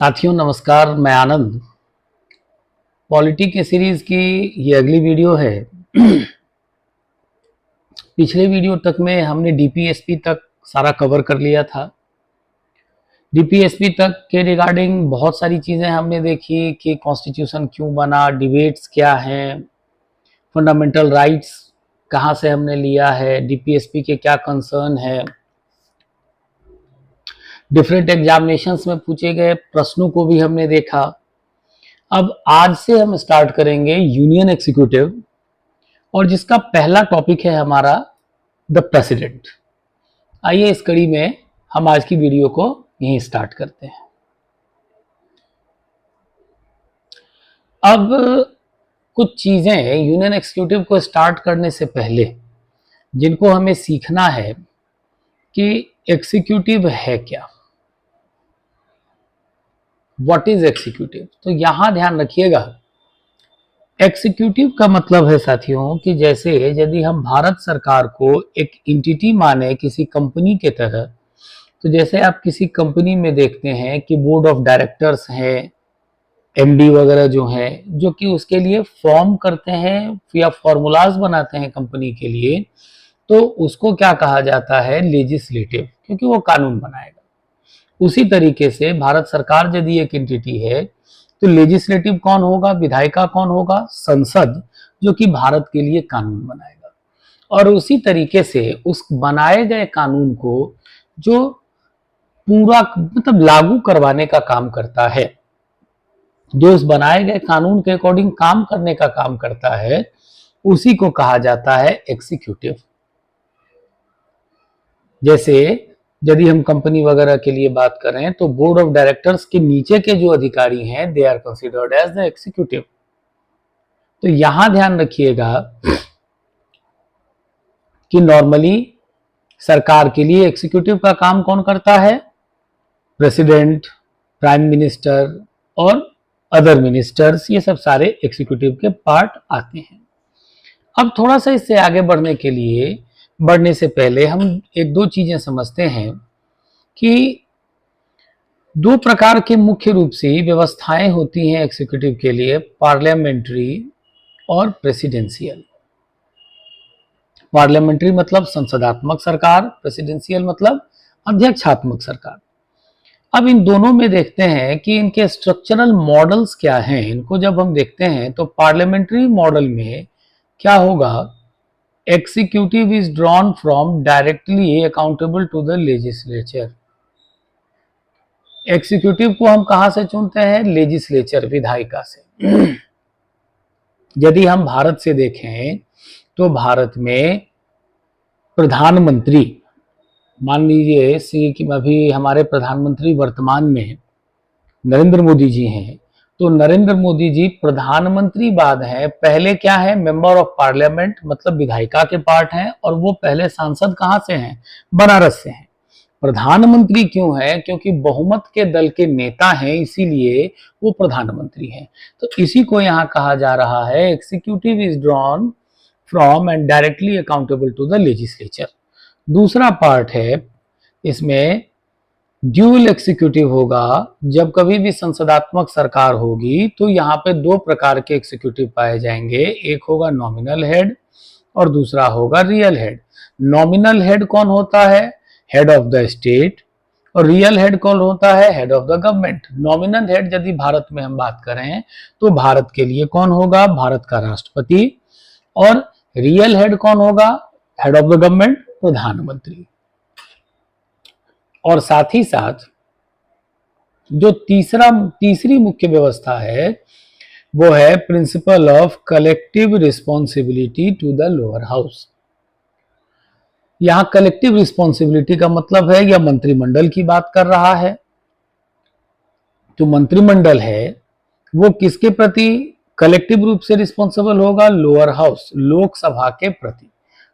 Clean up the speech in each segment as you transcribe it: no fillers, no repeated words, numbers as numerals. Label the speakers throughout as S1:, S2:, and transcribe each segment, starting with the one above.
S1: साथियों नमस्कार, मैं आनंद। पॉलिटी के सीरीज की ये अगली वीडियो है। पिछले वीडियो तक में हमने डीपीएसपी तक सारा कवर कर लिया था। डीपीएसपी तक के रिगार्डिंग बहुत सारी चीज़ें हमने देखी कि कॉन्स्टिट्यूशन क्यों बना, डिबेट्स क्या हैं, फंडामेंटल राइट्स कहाँ से हमने लिया है, डीपीएसपी के क्या कंसर्न है, डिफरेंट एग्जामिनेशंस में पूछे गए प्रश्नों को भी हमने देखा। अब आज से हम स्टार्ट करेंगे यूनियन एग्जीक्यूटिव, और जिसका पहला टॉपिक है हमारा द प्रेसिडेंट। आइए इस कड़ी में हम आज की वीडियो को यहीं स्टार्ट करते हैं। अब कुछ चीजें यूनियन एग्जीक्यूटिव को स्टार्ट करने से पहले जिनको हमें सीखना है कि एग्जीक्यूटिव है क्या, व्हाट इज एग्जीक्यूटिव। तो यहां ध्यान रखिएगा, एग्जीक्यूटिव का मतलब है साथियों कि जैसे यदि हम भारत सरकार को एक एंटिटी माने किसी कंपनी के तरह, तो जैसे आप किसी कंपनी में देखते हैं कि बोर्ड ऑफ डायरेक्टर्स है, एमडी वगैरह जो है, जो कि उसके लिए फॉर्म करते हैं या फॉर्मूलाज बनाते हैं कंपनी के लिए, तो उसको क्या कहा जाता है, लेजिस्लेटिव, क्योंकि वो कानून बनाएगा। उसी तरीके से भारत सरकार यदि एक एंटिटी है तो लेजिस्लेटिव कौन होगा, विधायिका कौन होगा, संसद, जो कि भारत के लिए कानून बनाएगा। और उसी तरीके से उस बनाए गए कानून को जो पूरा मतलब लागू करवाने का काम करता है, जो उस बनाए गए कानून के अकॉर्डिंग काम करने का काम करता है, उसी को कहा जाता है एग्जीक्यूटिव। जैसे यदि हम कंपनी वगैरह के लिए बात करें तो बोर्ड ऑफ डायरेक्टर्स के नीचे के जो अधिकारी हैं, they are considered as the executive. तो यहां ध्यान रखिएगा कि नॉर्मली सरकार के लिए एग्जीक्यूटिव का काम कौन करता है, प्रेसिडेंट, प्राइम मिनिस्टर और अदर मिनिस्टर्स, ये सब सारे एग्जीक्यूटिव के पार्ट आते हैं। अब थोड़ा सा इससे आगे बढ़ने से पहले हम एक दो चीजें समझते हैं कि दो प्रकार के मुख्य रूप से व्यवस्थाएं होती हैं एग्जीक्यूटिव के लिए, पार्लियामेंट्री और प्रेसिडेंशियल। पार्लियामेंट्री मतलब संसदात्मक सरकार, प्रेसिडेंशियल मतलब अध्यक्षात्मक सरकार। अब इन दोनों में देखते हैं कि इनके स्ट्रक्चरल मॉडल्स क्या हैं। इनको जब हम देखते हैं तो पार्लियामेंट्री मॉडल में क्या होगा, executive is drawn from directly accountable to the legislature। Executive को हम कहां से चुनते हैं, लेजिस्लेचर, विधायिका से। यदि हम भारत से देखें तो भारत में प्रधानमंत्री, मान लीजिए कि अभी हमारे प्रधानमंत्री वर्तमान में नरेंद्र मोदी जी हैं, तो नरेंद्र मोदी जी प्रधानमंत्री बाद हैं, पहले क्या है, मेंबर ऑफ पार्लियामेंट, मतलब विधायिका के पार्ट हैं, और वो पहले सांसद कहां से हैं, बनारस से हैं। प्रधानमंत्री क्यों है, क्योंकि बहुमत के दल के नेता हैं, इसीलिए वो प्रधानमंत्री हैं। तो इसी को यहां कहा जा रहा है, executive is drawn from and directly accountable to the legislature. दूसरा पार्ट है इसमें ड्यूल एग्जीक्यूटिव होगा। जब कभी भी संसदात्मक सरकार होगी तो यहाँ पे दो प्रकार के एग्जीक्यूटिव पाए जाएंगे, एक होगा नॉमिनल हेड और दूसरा होगा रियल हेड। नॉमिनल हेड कौन होता है, हेड ऑफ द स्टेट, और रियल हेड कौन होता है, head of the government. Nominal head यदि भारत में हम बात करें तो भारत के लिए कौन होगा, भारत का राष्ट्रपति, और रियल हेड कौन होगा, हेड ऑफ द गवर्नमेंट, प्रधानमंत्री। और साथ ही साथ जो तीसरी मुख्य व्यवस्था है वो है principle of collective responsibility to the lower house. यहां कलेक्टिव रिस्पॉन्सिबिलिटी का मतलब है, यह मंत्रिमंडल की बात कर रहा है। जो मंत्रिमंडल है वो किसके प्रति कलेक्टिव रूप से रिस्पॉन्सिबल होगा, लोअर हाउस, लोकसभा के प्रति।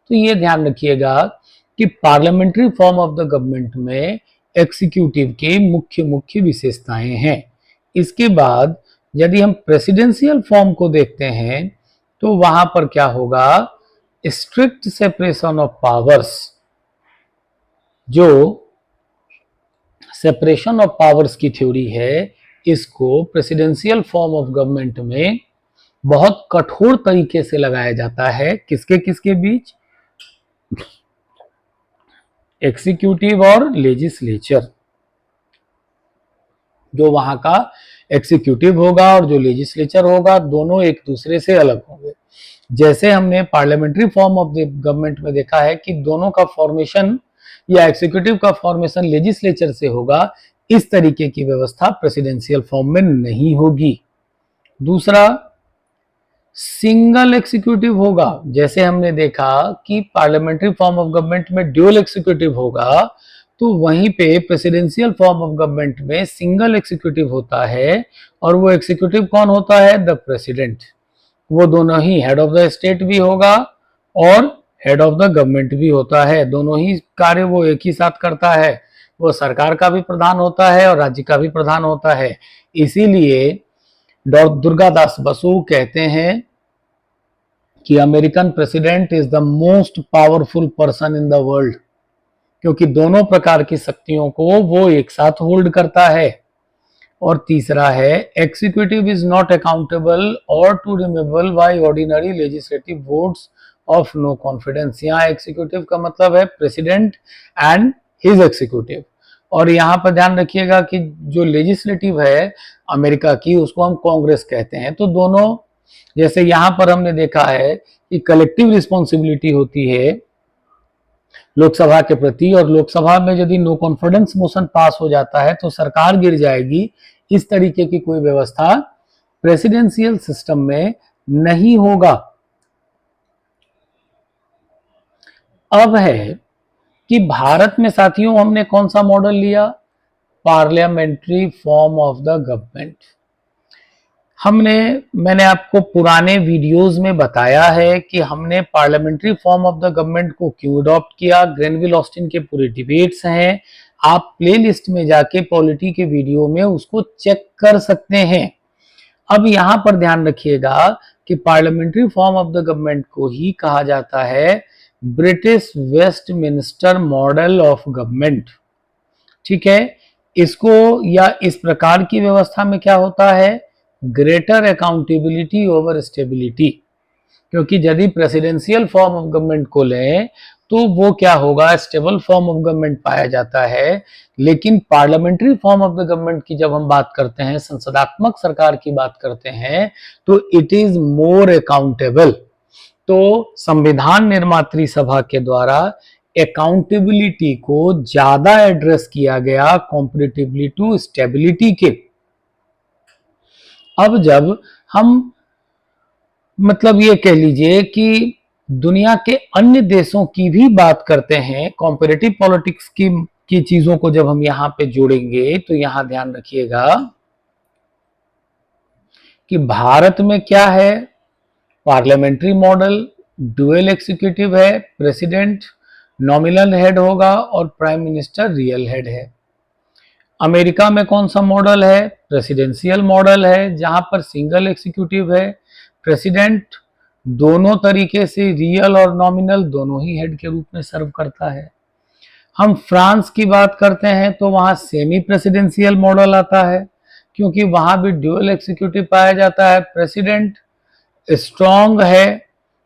S1: तो ये ध्यान रखिएगा कि parliamentary form of the government में एग्जीक्यूटिव के मुख्य विशेषताएं हैं। इसके बाद यदि हम प्रेसिडेंशियल फॉर्म को देखते हैं तो वहां पर क्या होगा, स्ट्रिक्ट सेपरेशन ऑफ पावर्स। जो सेपरेशन ऑफ पावर्स की थ्योरी है, इसको प्रेसिडेंशियल फॉर्म ऑफ गवर्नमेंट में बहुत कठोर तरीके से लगाया जाता है। किसके किसके बीच? एग्जीक्यूटिव और लेजिस्लेचर। जो वहां का एग्जीक्यूटिव होगा और जो लेजिस्लेचर होगा, दोनों एक दूसरे से अलग होंगे। जैसे हमने parliamentary form of the government में देखा है कि दोनों का फॉर्मेशन या एग्जीक्यूटिव का फॉर्मेशन लेजिस्लेचर से होगा, इस तरीके की व्यवस्था प्रेसिडेंशियल फॉर्म में नहीं होगी। दूसरा, सिंगल एग्जीक्यूटिव होगा। जैसे हमने देखा कि पार्लियामेंट्री फॉर्म ऑफ गवर्नमेंट में ड्यूअल एग्जीक्यूटिव होगा, तो वहीं पे प्रेसिडेंशियल फॉर्म ऑफ गवर्नमेंट में सिंगल एग्जीक्यूटिव होता है। और वो एग्जीक्यूटिव कौन होता है? The president. वो दोनों ही हेड ऑफ द स्टेट भी होगा और हेड ऑफ द गवर्नमेंट भी होता है। दोनों ही कार्य वो एक ही साथ करता है। वो सरकार का भी प्रधान होता है और राज्य का भी प्रधान होता है। इसीलिए दुर्गादास बसु कहते हैं कि American president is the most powerful person in the world, क्योंकि दोनों प्रकार की शक्तियों को वो एक साथ होल्ड करता है। और तीसरा है, एग्जीक्यूटिव इज नॉट अकाउंटेबल और to removable by ordinary legislative votes of no confidence. यहाँ एग्जीक्यूटिव का मतलब है प्रेसिडेंट एंड हिज एग्जीक्यूटिव। और यहाँ पर ध्यान रखिएगा कि जो लेजिस्लेटिव है अमेरिका की, उसको हम कांग्रेस कहते हैं। तो दोनों, जैसे यहाँ पर हमने देखा है कि कलेक्टिव रिस्पॉन्सिबिलिटी होती है लोकसभा के प्रति, और लोकसभा में यदि नो कॉन्फिडेंस मोशन पास हो जाता है तो सरकार गिर जाएगी। इस तरीके की कोई व्यवस्था प्रेसिडेंशियल सिस्टम में नहीं होगा। अब है कि भारत में साथियों हमने कौन सा मॉडल लिया? Parliamentary form of the government. मैंने आपको पुराने वीडियोस में बताया है कि हमने parliamentary form of the government को क्यों अडॉप्ट किया। ग्रेनविल ऑस्टिन के पूरे डिबेट्स हैं, आप प्लेलिस्ट में जाके पॉलिटी के वीडियो में उसको चेक कर सकते हैं। अब यहां पर ध्यान रखिएगा कि parliamentary form of the government को ही कहा जाता है British Westminster model of government. ठीक है, इसको या इस प्रकार की व्यवस्था में क्या होता है? Greater accountability over stability. क्योंकि यदि प्रेसिडेंशियल फॉर्म ऑफ गवर्नमेंट को लें तो वो क्या होगा? स्टेबल फॉर्म ऑफ गवर्नमेंट पाया जाता है। लेकिन parliamentary form of the government की जब हम बात करते हैं, संसदात्मक सरकार की बात करते हैं, तो इट इज मोर अकाउंटेबल। तो संविधान निर्मात्री सभा के द्वारा अकाउंटेबिलिटी को ज्यादा एड्रेस किया गया कंपैरेटिवली टू स्टेबिलिटी के। अब जब हम मतलब ये कह लीजिए कि दुनिया के अन्य देशों की भी बात करते हैं, कॉम्परेटिव पॉलिटिक्स की चीजों को जब हम यहाँ पे जोड़ेंगे तो यहाँ ध्यान रखिएगा कि भारत में क्या है? पार्लियामेंट्री मॉडल, डुअल एग्जीक्यूटिव है, प्रेसिडेंट नॉमिनल हेड होगा और प्राइम मिनिस्टर रियल हेड है। अमेरिका में कौन सा मॉडल है? प्रेसिडेंशियल मॉडल है, जहां पर सिंगल एग्जीक्यूटिव है, प्रेसिडेंट दोनों तरीके से रियल और नॉमिनल दोनों ही हेड के रूप में सर्व करता है। हम फ्रांस की बात करते हैं तो वहां सेमी प्रेसिडेंशियल मॉडल आता है, क्योंकि वहां भी ड्यूअल एग्जीक्यूटिव पाया जाता है। प्रेसिडेंट स्ट्रॉन्ग है,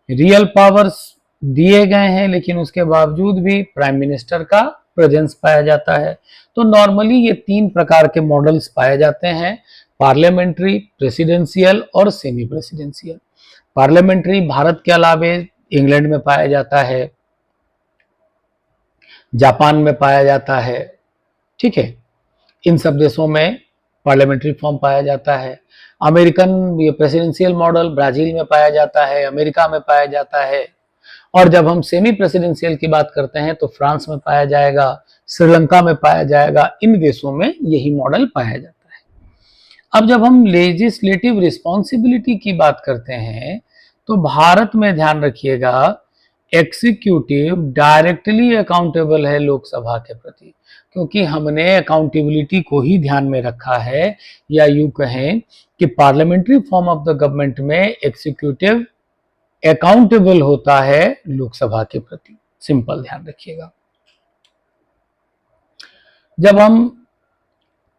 S1: रियल पावर्स दिए गए हैं, लेकिन उसके बावजूद भी प्राइम मिनिस्टर का प्रेजेंस पाया जाता है। तो नॉर्मली ये तीन प्रकार के मॉडल्स पाए जाते हैं, पार्लियामेंट्री, प्रेसिडेंशियल और सेमी प्रेसिडेंशियल। पार्लियामेंट्री भारत के अलावे इंग्लैंड में पाया जाता है, जापान में पाया जाता है। ठीक है, इन सब देशों में पार्लियामेंट्री फॉर्म पाया जाता है। अमेरिकन ये प्रेसिडेंशियल मॉडल ब्राजील में पाया जाता है, अमेरिका में पाया जाता है। और जब हम सेमी प्रेसिडेंशियल की बात करते हैं तो फ्रांस में पाया जाएगा, श्रीलंका में पाया जाएगा, इन देशों में यही मॉडल पाया जाता है। अब जब हम लेजिस्लेटिव रिस्पॉन्सिबिलिटी की बात करते हैं तो भारत में ध्यान रखिएगा एग्जीक्यूटिव डायरेक्टली अकाउंटेबल है लोकसभा के प्रति, क्योंकि हमने अकाउंटेबिलिटी को ही ध्यान में रखा है। या यूं कहें कि parliamentary form of the government में एग्जीक्यूटिव अकाउंटेबल होता है लोकसभा के प्रति। सिंपल ध्यान रखिएगा। जब हम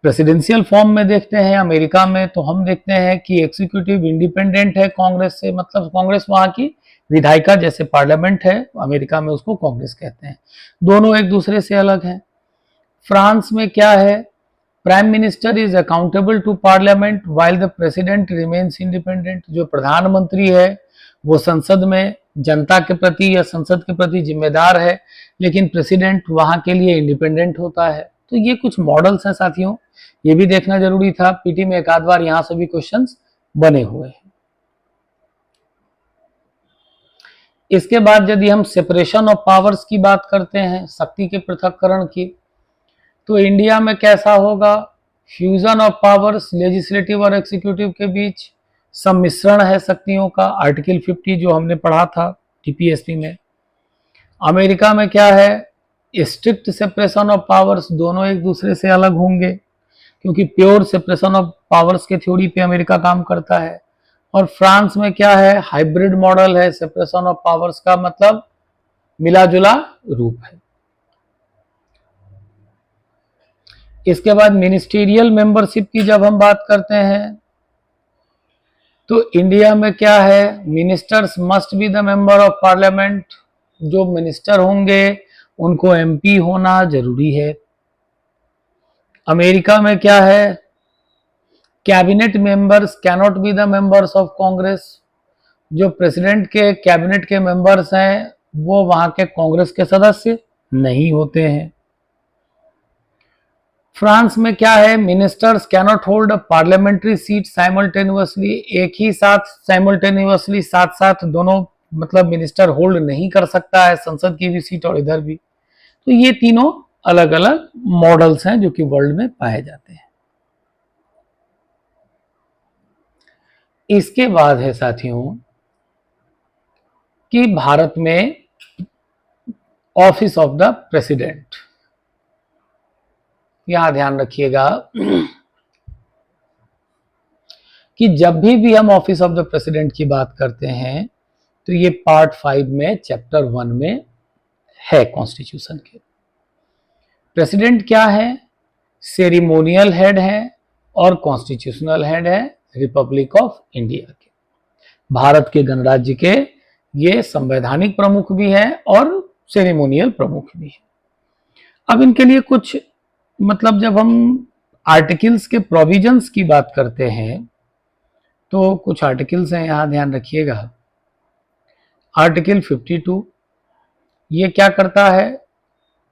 S1: प्रेसिडेंशियल फॉर्म में देखते हैं अमेरिका में, तो हम देखते हैं कि एग्जीक्यूटिव इंडिपेंडेंट है कांग्रेस से, मतलब कांग्रेस वहां की विधायिका, जैसे पार्लियामेंट है अमेरिका में उसको कांग्रेस कहते हैं, दोनों एक दूसरे से अलग हैं। फ्रांस में क्या है, prime minister is accountable to parliament while the president remains independent. जो प्रधानमंत्री है वो संसद में जनता के प्रति या संसद के प्रति जिम्मेदार है, लेकिन प्रेसिडेंट वहां के लिए इंडिपेंडेंट होता है। तो ये कुछ मॉडल्स हैं साथियों, ये भी देखना जरूरी था, पीटी में एक आध बार यहां से भी क्वेश्चंस बने हुए हैं। इसके बाद यदि हम सेपरेशन ऑफ पावर्स की बात करते हैं, शक्ति के पृथक्करण की, तो इंडिया में कैसा होगा, फ्यूजन ऑफ पावर्स लेजिस्लेटिव और एग्जीक्यूटिव के बीच, सम्मिश्रण है शक्तियों का, आर्टिकल 50 जो हमने पढ़ा था टीपीएसपी में। अमेरिका में क्या है, स्ट्रिक्ट सेपरेशन ऑफ पावर्स, दोनों एक दूसरे से अलग होंगे क्योंकि प्योर सेपरेशन ऑफ पावर्स के थ्योरी पे अमेरिका काम करता है। और फ्रांस में क्या है, हाइब्रिड मॉडल है, सेपरेशन ऑफ पावर्स का मतलब मिला जुला रूप है। इसके बाद मिनिस्टीरियल मेंबरशिप की जब हम बात करते हैं तो इंडिया में क्या है, ministers must be the member of parliament, जो मिनिस्टर होंगे उनको एमपी होना जरूरी है। अमेरिका में क्या है, cabinet members cannot be the members of Congress, जो प्रेसिडेंट के कैबिनेट के मेंबर्स हैं वो वहां के कांग्रेस के सदस्य नहीं होते हैं। फ्रांस में क्या है, ministers cannot hold a parliamentary seat simultaneously, एक ही साथ साइमल्टेनियसली साथ साथ दोनों मतलब मिनिस्टर होल्ड नहीं कर सकता है, संसद की भी सीट और इधर भी। तो ये तीनों अलग अलग मॉडल्स हैं जो कि वर्ल्ड में पाए जाते हैं। इसके बाद है साथियों कि भारत में ऑफिस ऑफ द प्रेसिडेंट, यहां ध्यान रखिएगा कि जब भी हम ऑफिस ऑफ द प्रेसिडेंट की बात करते हैं तो ये पार्ट 5 में चैप्टर 1 में है कॉन्स्टिट्यूशन के। प्रेसिडेंट क्या है, सेरिमोनियल हेड है और कॉन्स्टिट्यूशनल हेड है रिपब्लिक ऑफ इंडिया के, भारत के गणराज्य के ये संवैधानिक प्रमुख भी हैं और सेरेमोनियल प्रमुख भी हैं। अब इनके लिए कुछ मतलब जब हम आर्टिकल्स के प्रोविजंस की बात करते हैं तो कुछ आर्टिकल्स हैं, यहां ध्यान रखिएगा। आर्टिकल 52 ये क्या करता है,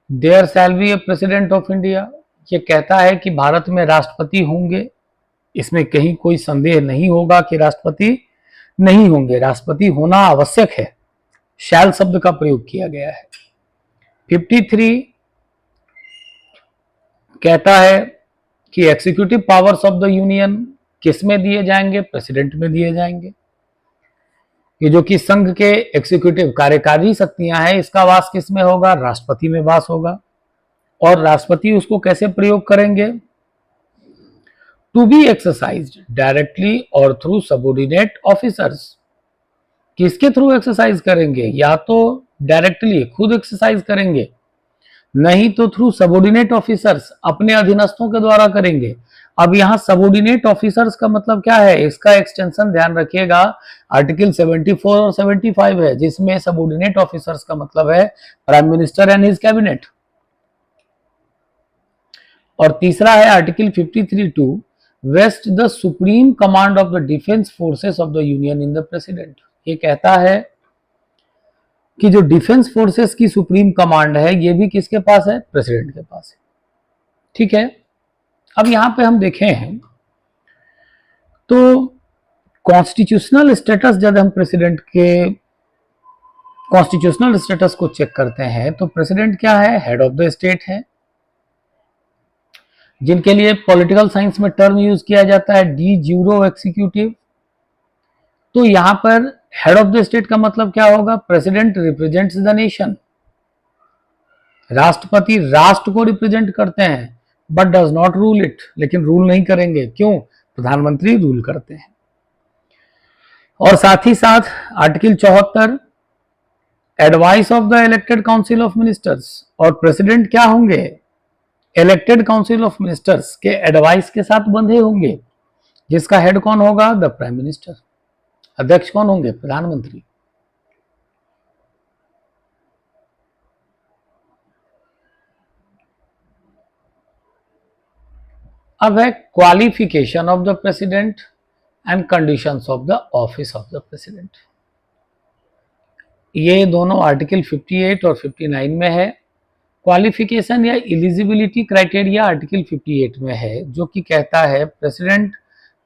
S1: there shall be a president of India, ये कहता है कि भारत में राष्ट्रपति होंगे, इसमें कहीं कोई संदेह नहीं होगा कि राष्ट्रपति नहीं होंगे, राष्ट्रपति होना आवश्यक है, शैल शब्द का प्रयोग किया गया है। 53 कहता है कि executive powers of the union किस में दिए जाएंगे, प्रेसिडेंट में दिए जाएंगे। ये जो कि संघ के एग्जीक्यूटिव कार्यकारी शक्तियां हैं, इसका वास किस में होगा, राष्ट्रपति में वास होगा। और राष्ट्रपति उसको कैसे प्रयोग करेंगे, टू बी एक्सरसाइज्ड डायरेक्टली और थ्रू सबऑर्डिनेट ऑफिसर्स। किसके थ्रू एक्सरसाइज करेंगे, या तो डायरेक्टली खुद एक्सरसाइज करेंगे, नहीं तो थ्रू सबऑर्डिनेट ऑफिसर्स अपने अधीनस्थों के द्वारा करेंगे। अब यहाँ सबऑर्डिनेट ऑफिसर्स का मतलब क्या है, इसका एक्सटेंशन ध्यान रखिएगा आर्टिकल 74 और 75 है, जिसमें सबऑर्डिनेट ऑफिसर्स का मतलब है prime minister and his cabinet. और तीसरा है article 53(2) vest the supreme command of the defence forces of the union in the president. ये कहता है कि जो डिफेंस फोर्सेस की सुप्रीम कमांड है ये भी किसके पास है, प्रेसिडेंट के पास है। ठीक है, अब यहां पे हम देखें हैं तो कॉन्स्टिट्यूशनल स्टेटस, जब हम प्रेसिडेंट के कॉन्स्टिट्यूशनल स्टेटस को चेक करते हैं तो प्रेसिडेंट क्या है, हेड ऑफ द स्टेट है, जिनके लिए पॉलिटिकल साइंस में टर्म यूज किया जाता है डी ज्यूरो एक्सिक्यूटिव। तो यहां पर हेड ऑफ द स्टेट का मतलब क्या होगा, प्रेसिडेंट रिप्रेजेंट्स द नेशन, राष्ट्रपति राष्ट्र को रिप्रेजेंट करते हैं but does not rule it, लेकिन रूल नहीं करेंगे, क्यों, प्रधानमंत्री रूल करते हैं। और साथ ही साथ article 74 advice of the elected council of ministers, और प्रेसिडेंट क्या होंगे, इलेक्टेड काउंसिल ऑफ मिनिस्टर्स के एडवाइस के साथ बंधे होंगे, जिसका हेड कौन होगा? The prime minister. अध्यक्ष कौन होंगे? प्रधानमंत्री। अब है qualification of the president and conditions of the office of the president. ये दोनों आर्टिकल 58 और 59 में है। क्वालिफिकेशन या एलिजिबिलिटी क्राइटेरिया आर्टिकल 58 में है, जो कि कहता है president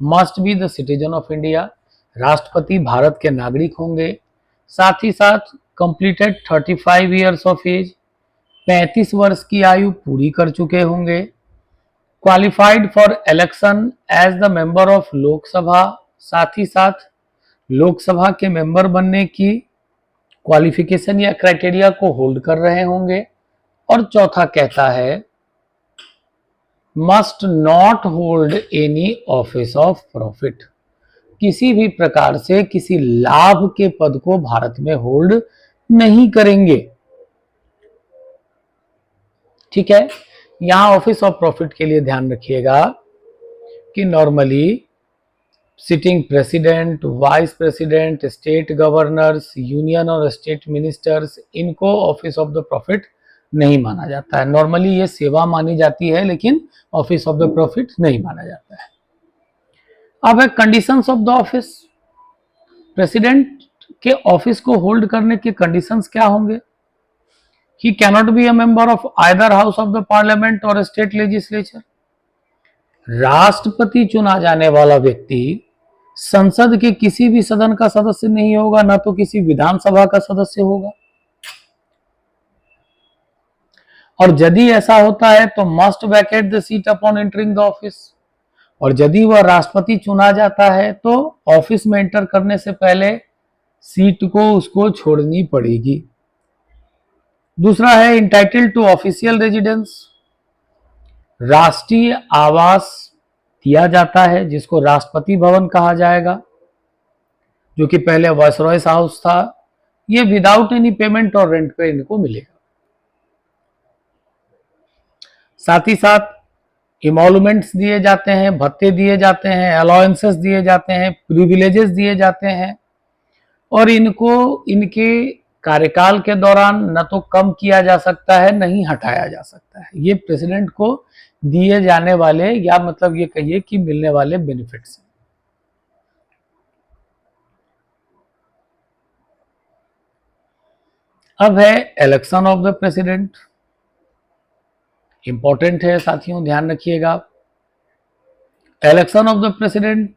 S1: must be the citizen of India, राष्ट्रपति भारत के नागरिक होंगे, साथ ही साथ कंप्लीटेड 35 ईयर्स ऑफ एज, 35 वर्ष की आयु पूरी कर चुके होंगे, qualified for election as the member of Lok Sabha, साथ ही साथ लोकसभा के मेंबर बनने की क्वालिफिकेशन या क्राइटेरिया को होल्ड कर रहे होंगे, और चौथा कहता है must not hold any office of profit, किसी भी प्रकार से किसी लाभ के पद को भारत में होल्ड नहीं करेंगे। ठीक है, यहां ऑफिस ऑफ प्रॉफिट के लिए ध्यान रखिएगा कि normally sitting president, vice president, state governors, union और स्टेट मिनिस्टर्स, इनको ऑफिस ऑफ द प्रॉफिट नहीं माना जाता है। नॉर्मली ये सेवा मानी जाती है, लेकिन ऑफिस ऑफ द प्रॉफिट नहीं माना जाता है। अब है conditions of the office. President के ऑफिस को होल्ड करने के कंडीशंस क्या होंगे? ही cannot be a member of either house of the parliament और स्टेट लेजिस्लेचर। राष्ट्रपति चुना जाने वाला व्यक्ति संसद के किसी भी सदन का सदस्य नहीं होगा, ना तो किसी विधानसभा का सदस्य होगा। और यदि ऐसा होता है तो must Venkat the seat upon entering the office, और यदि वह राष्ट्रपति चुना जाता है तो ऑफिस में एंटर करने से पहले सीट को उसको छोड़नी पड़ेगी। दूसरा है इंटाइटल्ड टू ऑफिशियल रेजिडेंस, राष्ट्रीय आवास दिया जाता है, जिसको राष्ट्रपति भवन कहा जाएगा, जो कि पहले वायसरॉयस हाउस था। ये विदाउट एनी पेमेंट और रेंट पे इनको मिलेगा। साथ ही साथ इमोलुमेंट्स दिए जाते हैं, भत्ते दिए जाते हैं, अलाउंसेस दिए जाते हैं, प्रिविलेजेस दिए जाते हैं, और इनको इनके कार्यकाल के दौरान न तो कम किया जा सकता है, न ही हटाया जा सकता है। ये प्रेसिडेंट को दिए जाने वाले, या मतलब ये कहिए कि मिलने वाले बेनिफिट्स हैं। अब है election of the president. Important है साथियों, ध्यान रखिएगा। इलेक्शन ऑफ द प्रेसिडेंट,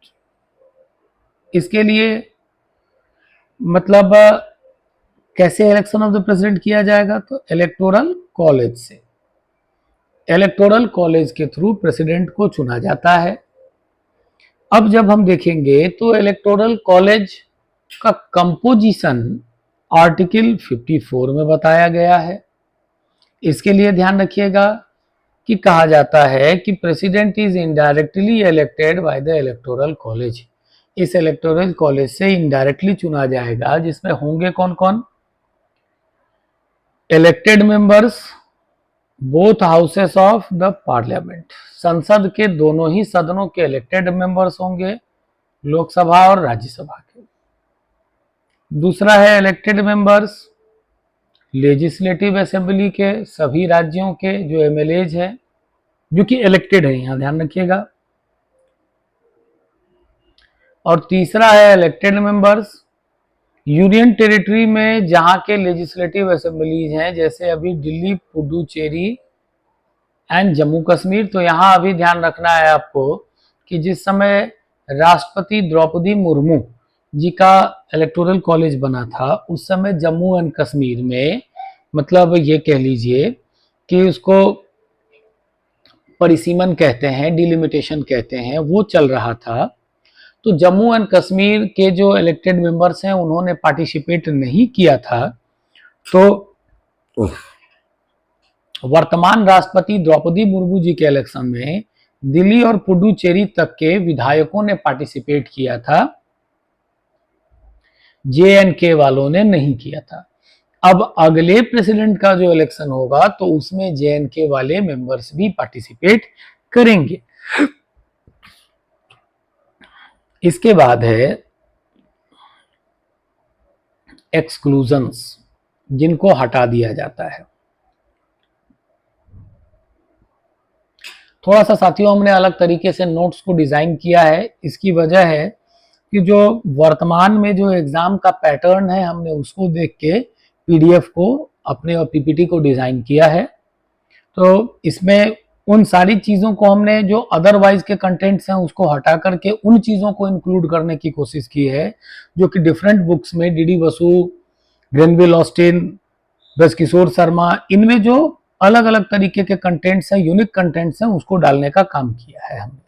S1: इसके लिए मतलब कैसे इलेक्शन ऑफ द प्रेसिडेंट किया जाएगा? तो इलेक्टोरल कॉलेज से, इलेक्टोरल कॉलेज के थ्रू प्रेसिडेंट को चुना जाता है। अब जब हम देखेंगे तो इलेक्टोरल कॉलेज का कंपोजिशन आर्टिकल 54 में बताया गया है। इसके लिए ध्यान रखिएगा कि कहा जाता है कि president is indirectly elected by the electoral college. इस इलेक्टोरल कॉलेज से इनडायरेक्टली चुना जाएगा, जिसमें होंगे कौन कौन? Elected members both houses of the parliament, संसद के दोनों ही सदनों के इलेक्टेड मेंबर्स होंगे, लोकसभा और राज्यसभा के। दूसरा है इलेक्टेड मेंबर्स लेजिस्लेटिव असेंबली के, सभी राज्यों के जो एमएलएज हैं, जो कि इलेक्टेड है, यहां ध्यान रखिएगा। और तीसरा है इलेक्टेड मेंबर्स यूनियन टेरिटरी में जहां के लेजिस्लेटिव असेंबलीज हैं, जैसे अभी दिल्ली, पुडुचेरी एंड जम्मू कश्मीर। तो यहां अभी ध्यान रखना है आपको कि जिस समय राष्ट्रपति द्रौपदी मुर्मू जी का इलेक्टोरल कॉलेज बना था, उस समय जम्मू एंड कश्मीर में, मतलब ये कह लीजिए कि उसको परिसीमन कहते हैं, डिलिमिटेशन कहते हैं, वो चल रहा था। तो जम्मू एंड कश्मीर के जो इलेक्टेड मेंबर्स हैं उन्होंने पार्टिसिपेट नहीं किया था। तो वर्तमान राष्ट्रपति द्रौपदी मुर्मू जी के इलेक्शन में दिल्ली और पुडुचेरी तक के विधायकों ने पार्टिसिपेट किया था, JNK वालों ने नहीं किया था। अब अगले प्रेसिडेंट का जो इलेक्शन होगा तो उसमें JNK वाले मेंबर्स भी पार्टिसिपेट करेंगे। इसके बाद है एक्सक्लूजन्स, जिनको हटा दिया जाता है। थोड़ा सा साथियों हमने अलग तरीके से नोट्स को डिजाइन किया है। इसकी वजह है कि जो वर्तमान में जो एग्जाम का पैटर्न है हमने उसको देख के PDF को अपने और PPT को डिजाइन किया है। तो इसमें उन सारी चीजों को हमने जो अदरवाइज के कंटेंट्स हैं उसको हटा करके उन चीजों को इंक्लूड करने की कोशिश की है जो कि डिफरेंट बुक्स में DD Basu, Granville Austin, Brajkishore Sharma, इनमें जो अलग अलग तरीके के कंटेंट्स हैं, यूनिक कंटेंट्स हैं, उसको डालने का काम किया है हमने।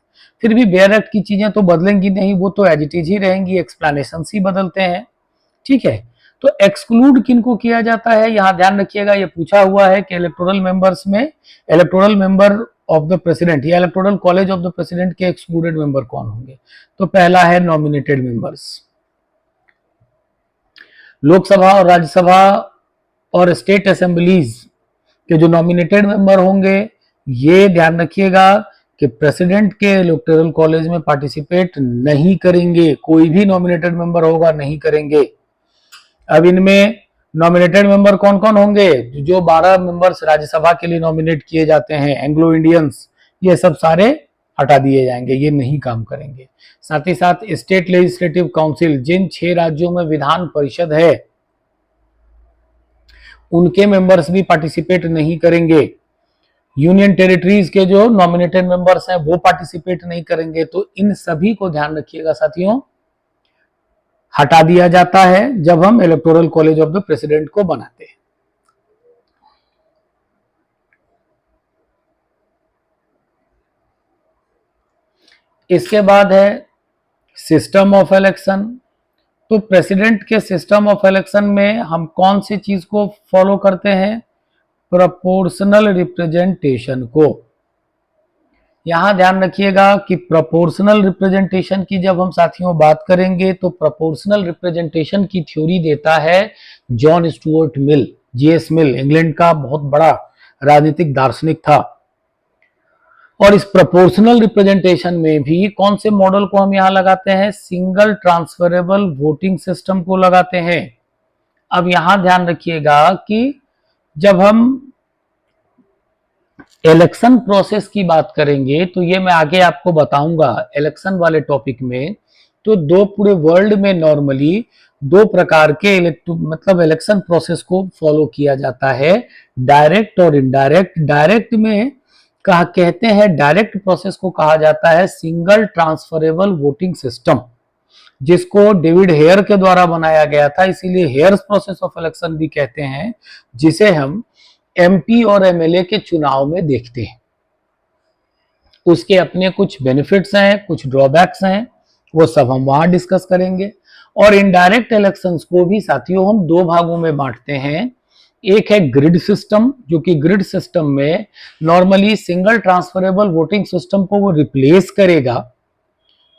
S1: फिर भी बेयर एक्ट की चीजें तो बदलेंगी नहीं, वो तो एज इट इज ही रहेंगी, एक्सप्लेनेशन ही बदलते हैं। ठीक है, तो एक्सक्लूड किनको किया जाता है, यहां ध्यान रखिएगा, ये पूछा हुआ है कि इलेक्टोरल मेंबर्स में electoral member of the president या electoral college of the president के एक्सक्लूडेड मेंबर कौन होंगे। तो पहला है नॉमिनेटेड मेंबर्स। लोकसभा और राज्यसभा और स्टेट असेंबलीज के जो नॉमिनेटेड मेंबर होंगे, ये ध्यान रखिएगा कि प्रेसिडेंट के इलेक्टोरल कॉलेज में पार्टिसिपेट नहीं करेंगे। कोई भी नॉमिनेटेड मेंबर होगा नहीं करेंगे। अब इनमें नॉमिनेटेड मेंबर कौन कौन होंगे, जो 12 मेंबर्स राज्यसभा के लिए नॉमिनेट किए जाते हैं, एंग्लो इंडियंस, ये सब सारे हटा दिए जाएंगे, ये नहीं काम करेंगे। साथ ही साथ स्टेट लेजिस्लेटिव काउंसिल, जिन 6 राज्यों में विधान परिषद है उनके मेंबर्स भी पार्टिसिपेट नहीं करेंगे। यूनियन टेरिटरीज के जो नॉमिनेटेड मेंबर्स हैं वो पार्टिसिपेट नहीं करेंगे। तो इन सभी को ध्यान रखिएगा साथियों, हटा दिया जाता है जब हम electoral college of the president को बनाते हैं। इसके बाद है सिस्टम ऑफ इलेक्शन। तो प्रेसिडेंट के सिस्टम ऑफ इलेक्शन में हम कौन सी चीज को फॉलो करते हैं, प्रोपोर्शनल रिप्रेजेंटेशन को। यहां ध्यान रखिएगा कि प्रोपोर्शनल रिप्रेजेंटेशन की जब हम साथियों बात करेंगे तो प्रोपोर्शनल रिप्रेजेंटेशन की थ्योरी देता है जॉन स्टुअर्ट मिल। JS मिल इंग्लैंड का बहुत बड़ा राजनीतिक दार्शनिक था। और इस प्रोपोर्शनल रिप्रेजेंटेशन में भी कौन से मॉडल को हम यहां लगाते हैं, सिंगल ट्रांसफरेबल वोटिंग सिस्टम को लगाते हैं। अब यहां ध्यान रखिएगा कि जब हम इलेक्शन प्रोसेस की बात करेंगे तो ये मैं आगे आपको बताऊंगा इलेक्शन वाले टॉपिक में। तो दो पूरे वर्ल्ड में नॉर्मली 2 प्रकार के मतलब इलेक्शन प्रोसेस को फॉलो किया जाता है, डायरेक्ट और इनडायरेक्ट। डायरेक्ट में कहते हैं, डायरेक्ट प्रोसेस को कहा जाता है सिंगल ट्रांसफरेबल वोटिंग सिस्टम, जिसको डेविड हेयर के द्वारा बनाया गया था, इसीलिए हेयर्स प्रोसेस ऑफ इलेक्शन भी कहते हैं, जिसे हम MP और MLA के चुनाव में देखते हैं। उसके अपने कुछ बेनिफिट्स हैं, कुछ ड्रॉबैक्स हैं, वो सब हम वहां डिस्कस करेंगे। और इनडायरेक्ट इलेक्शंस को भी साथियों हम 2 भागों में बांटते हैं। एक है ग्रिड सिस्टम, जो कि ग्रिड सिस्टम में normally single transferable voting system को वो रिप्लेस करेगा,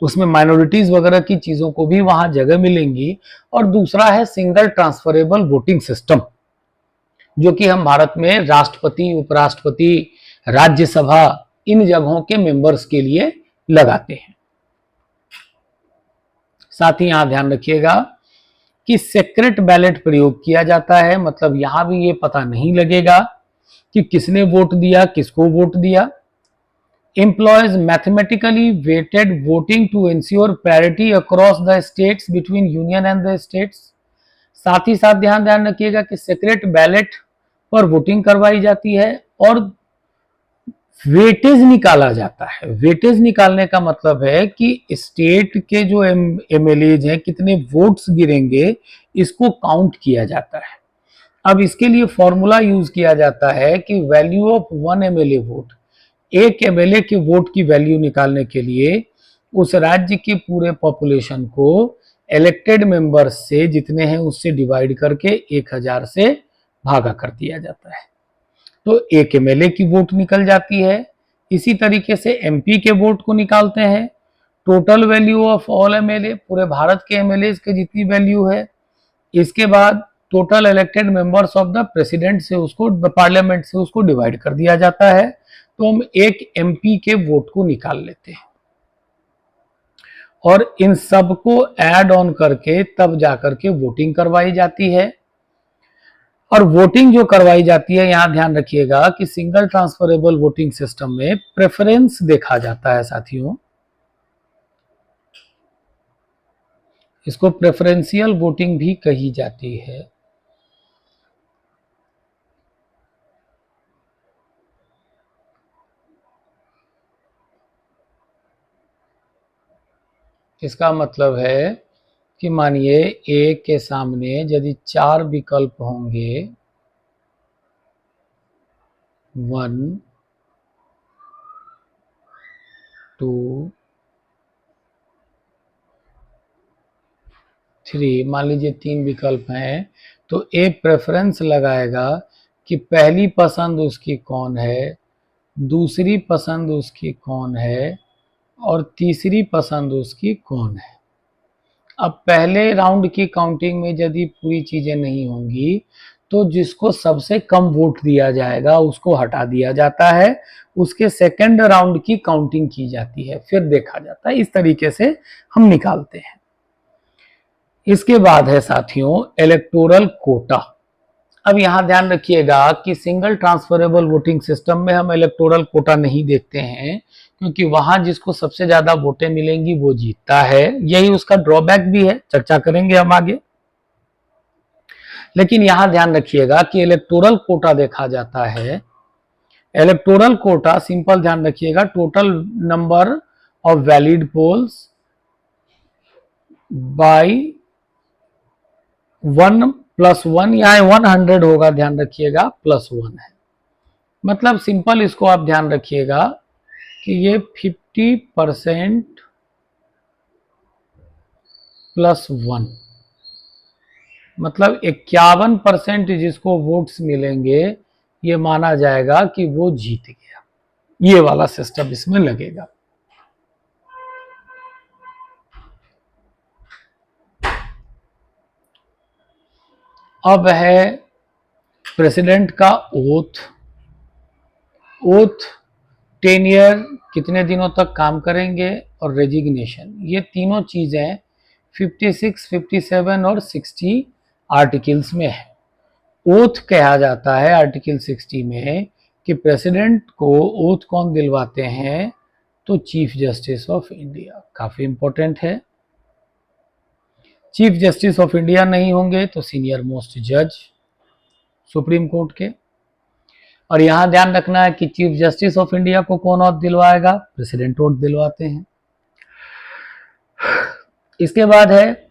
S1: उसमें माइनॉरिटीज वगैरह की चीजों को भी वहां जगह मिलेंगी। और दूसरा है सिंगल ट्रांसफरेबल वोटिंग सिस्टम, जो कि हम भारत में राष्ट्रपति, उपराष्ट्रपति, राज्यसभा, इन जगहों के मेंबर्स के लिए लगाते हैं। साथ ही यहां ध्यान रखिएगा कि सेक्रेट बैलेट प्रयोग किया जाता है, मतलब यहां भी ये पता नहीं लगेगा कि किसने वोट दिया, किसको वोट दिया। employs mathematically weighted voting to ensure parity across the states between union and the states। साथ ही साथ ध्यान रखिएगा कि सेक्रेट बैलेट पर वोटिंग करवाई जाती है और वेटेज निकाला जाता है। वेटेज निकालने का मतलब है कि स्टेट के जो MLAs हैं कितने वोट्स गिरेंगे, इसको काउंट किया जाता है। अब इसके लिए फॉर्मूला यूज किया जाता है कि वैल्यू ऑफ 1 MLA वोट, एक MLA के वोट की वैल्यू निकालने के लिए उस राज्य के पूरे पॉपुलेशन को इलेक्टेड मेंबर्स से जितने हैं उससे डिवाइड करके 1000 से भागा कर दिया जाता है, तो एक MLA की वोट निकल जाती है। इसी तरीके से MP के वोट को निकालते हैं, total value of all MLA, पूरे भारत के MLAs के जितनी वैल्यू है। इसके बाद total elected members of the president से उसको, पार्लियामेंट से उसको डिवाइड कर दिया जाता है। तो हम एक एमपी के वोट को निकाल लेते हैं और इन सबको ऐड ऑन करके तब जाकर के वोटिंग करवाई जाती है। और वोटिंग जो करवाई जाती है, यहां ध्यान रखिएगा कि सिंगल ट्रांसफरेबल वोटिंग सिस्टम में प्रेफरेंस देखा जाता है साथियों। इसको प्रेफरेंशियल वोटिंग भी कही जाती है। इसका मतलब है कि मानिए ए के सामने यदि 4 विकल्प होंगे, 1 2 3, मान लीजिए 3 विकल्प हैं, तो ए प्रेफरेंस लगाएगा कि पहली पसंद उसकी कौन है, दूसरी पसंद उसकी कौन है और तीसरी पसंद उसकी कौन है। अब पहले राउंड की काउंटिंग में यदि पूरी चीजें नहीं होंगी तो जिसको सबसे कम वोट दिया जाएगा उसको हटा दिया जाता है, उसके सेकंड राउंड की काउंटिंग की जाती है, फिर देखा जाता है। इस तरीके से हम निकालते हैं। इसके बाद है साथियों इलेक्टोरल कोटा। अब यहां ध्यान रखिएगा कि सिंगल ट्रांसफरेबल वोटिंग सिस्टम में हम इलेक्टोरल कोटा नहीं देखते हैं, क्योंकि वहां जिसको सबसे ज्यादा वोटें मिलेंगी वो जीतता है। यही उसका ड्रॉबैक भी है, चर्चा करेंगे हम आगे। लेकिन यहां ध्यान रखिएगा कि इलेक्टोरल कोटा देखा जाता है। इलेक्टोरल कोटा सिंपल ध्यान रखिएगा, total number of valid polls by 1+1, यहाँ 100 होगा, ध्यान रखिएगा +1 है। मतलब सिंपल इसको आप ध्यान रखिएगा कि ये 50% +1, मतलब 51% जिसको वोट्स मिलेंगे ये माना जाएगा कि वो जीत गया। ये वाला सिस्टम इसमें लगेगा। अब है प्रेसिडेंट का ओथ। ओथ, टेनियर कितने दिनों तक काम करेंगे और रेजिग्नेशन, ये तीनों चीजें 56, 57 और 60 आर्टिकल्स में है। ओथ कहा जाता है आर्टिकल 60 में कि प्रेसिडेंट को ओथ कौन दिलवाते हैं, तो चीफ जस्टिस ऑफ इंडिया। काफी इंपॉर्टेंट है। चीफ जस्टिस ऑफ इंडिया नहीं होंगे तो सीनियर मोस्ट जज सुप्रीम कोर्ट के। और यहां ध्यान रखना है कि चीफ जस्टिस ऑफ इंडिया को कौन ओथ दिलवाएगा, प्रेसिडेंट ओथ दिलवाते हैं। इसके बाद है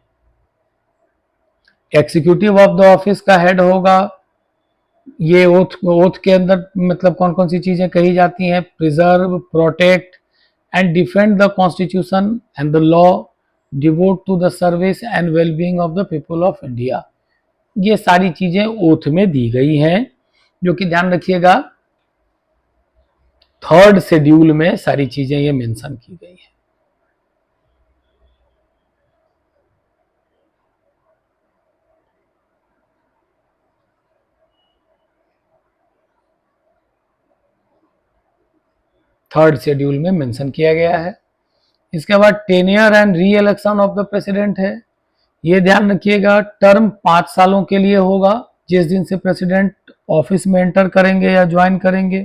S1: एग्जीक्यूटिव ऑफ द ऑफिस का हेड होगा। ये ओथ के अंदर मतलब कौन कौन सी चीजें कही जाती हैं, preserve, protect and defend the constitution and the law, devote to the service and wellbeing of the people of India. ये सारी चीजें ओथ में दी गई हैं, जो कि ध्यान रखिएगा 3rd शेड्यूल में सारी चीजें ये मेंशन की गई है। थर्ड शेड्यूल में मेंशन किया गया है। इसके बाद टेनियर and re election of the president है। ये ध्यान रखिएगा टर्म 5 सालों के लिए होगा, जिस दिन से प्रेसिडेंट ऑफिस में एंटर करेंगे या ज्वाइन करेंगे।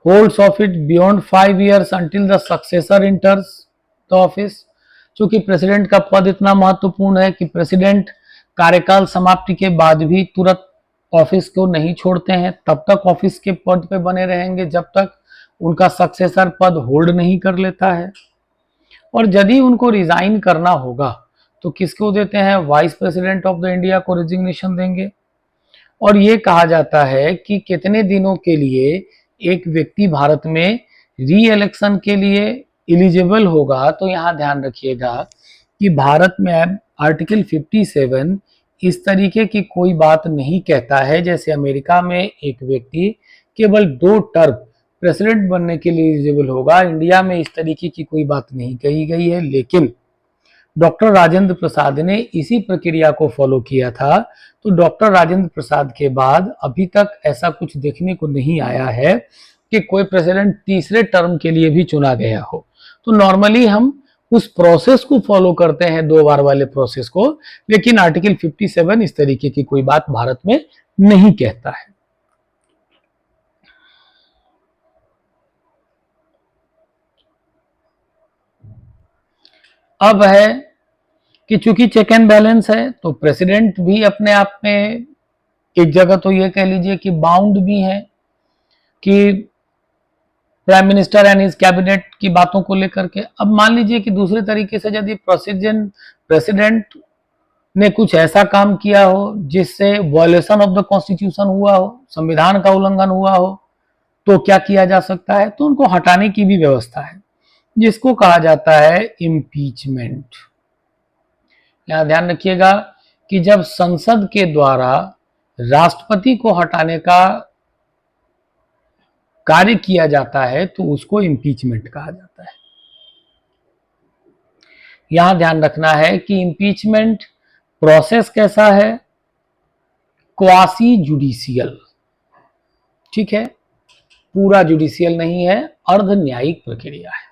S1: Holds office beyond 5 years until the successor इंटर्स the office. चूंकि प्रेसिडेंट का पद इतना महत्वपूर्ण है कि प्रेसिडेंट कार्यकाल समाप्ति के बाद भी तुरंत ऑफिस को नहीं छोड़ते हैं, तब तक ऑफिस के पद पे बने रहेंगे जब तक उनका सक्सेसर पद होल्ड नहीं कर लेता है। और यदि उनको रिजाइन करना होगा तो किसको देते हैं, vice president of the India को रिजिग्नेशन देंगे। और ये कहा जाता है कि कितने दिनों के लिए एक व्यक्ति भारत में री इलेक्शन के लिए एलिजिबल होगा, तो यहाँ ध्यान रखिएगा कि भारत में अब आर्टिकल 57 इस तरीके की कोई बात नहीं कहता है जैसे अमेरिका में एक व्यक्ति केवल 2 टर्म प्रेसिडेंट बनने के लिए एलिजिबल होगा। इंडिया में इस तरीके की कोई बात नहीं कही गई है, लेकिन डॉक्टर राजेंद्र प्रसाद ने इसी प्रक्रिया को फॉलो किया था। तो डॉक्टर राजेंद्र प्रसाद के बाद अभी तक ऐसा कुछ देखने को नहीं आया है कि कोई प्रेसिडेंट तीसरे टर्म के लिए भी चुना गया हो। तो नॉर्मली हम उस प्रोसेस को फॉलो करते हैं, 2 बार वाले प्रोसेस को, लेकिन आर्टिकल 57 इस तरीके की कोई बात भारत में नहीं कहता है। अब है कि चूंकि चेक एंड बैलेंस है तो प्रेसिडेंट भी अपने आप में एक जगह तो ये कह लीजिए कि बाउंड भी है कि prime minister and his cabinet की बातों को लेकर के। अब मान लीजिए कि दूसरे तरीके से यदि प्रेसिडेंट ने कुछ ऐसा काम किया हो जिससे वायलेशन ऑफ द कॉन्स्टिट्यूशन हुआ हो, संविधान का उल्लंघन हुआ हो, तो क्या किया जा सकता है? तो उनको हटाने की भी व्यवस्था है, जिसको कहा जाता है इम्पीचमेंट। यहां ध्यान रखिएगा कि जब संसद के द्वारा राष्ट्रपति को हटाने का कार्य किया जाता है तो उसको इम्पीचमेंट कहा जाता है। यहां ध्यान रखना है कि इम्पीचमेंट प्रोसेस कैसा है? क्वासी जुडिशियल, ठीक है, पूरा जुडिशियल नहीं है, अर्ध न्यायिक प्रक्रिया है।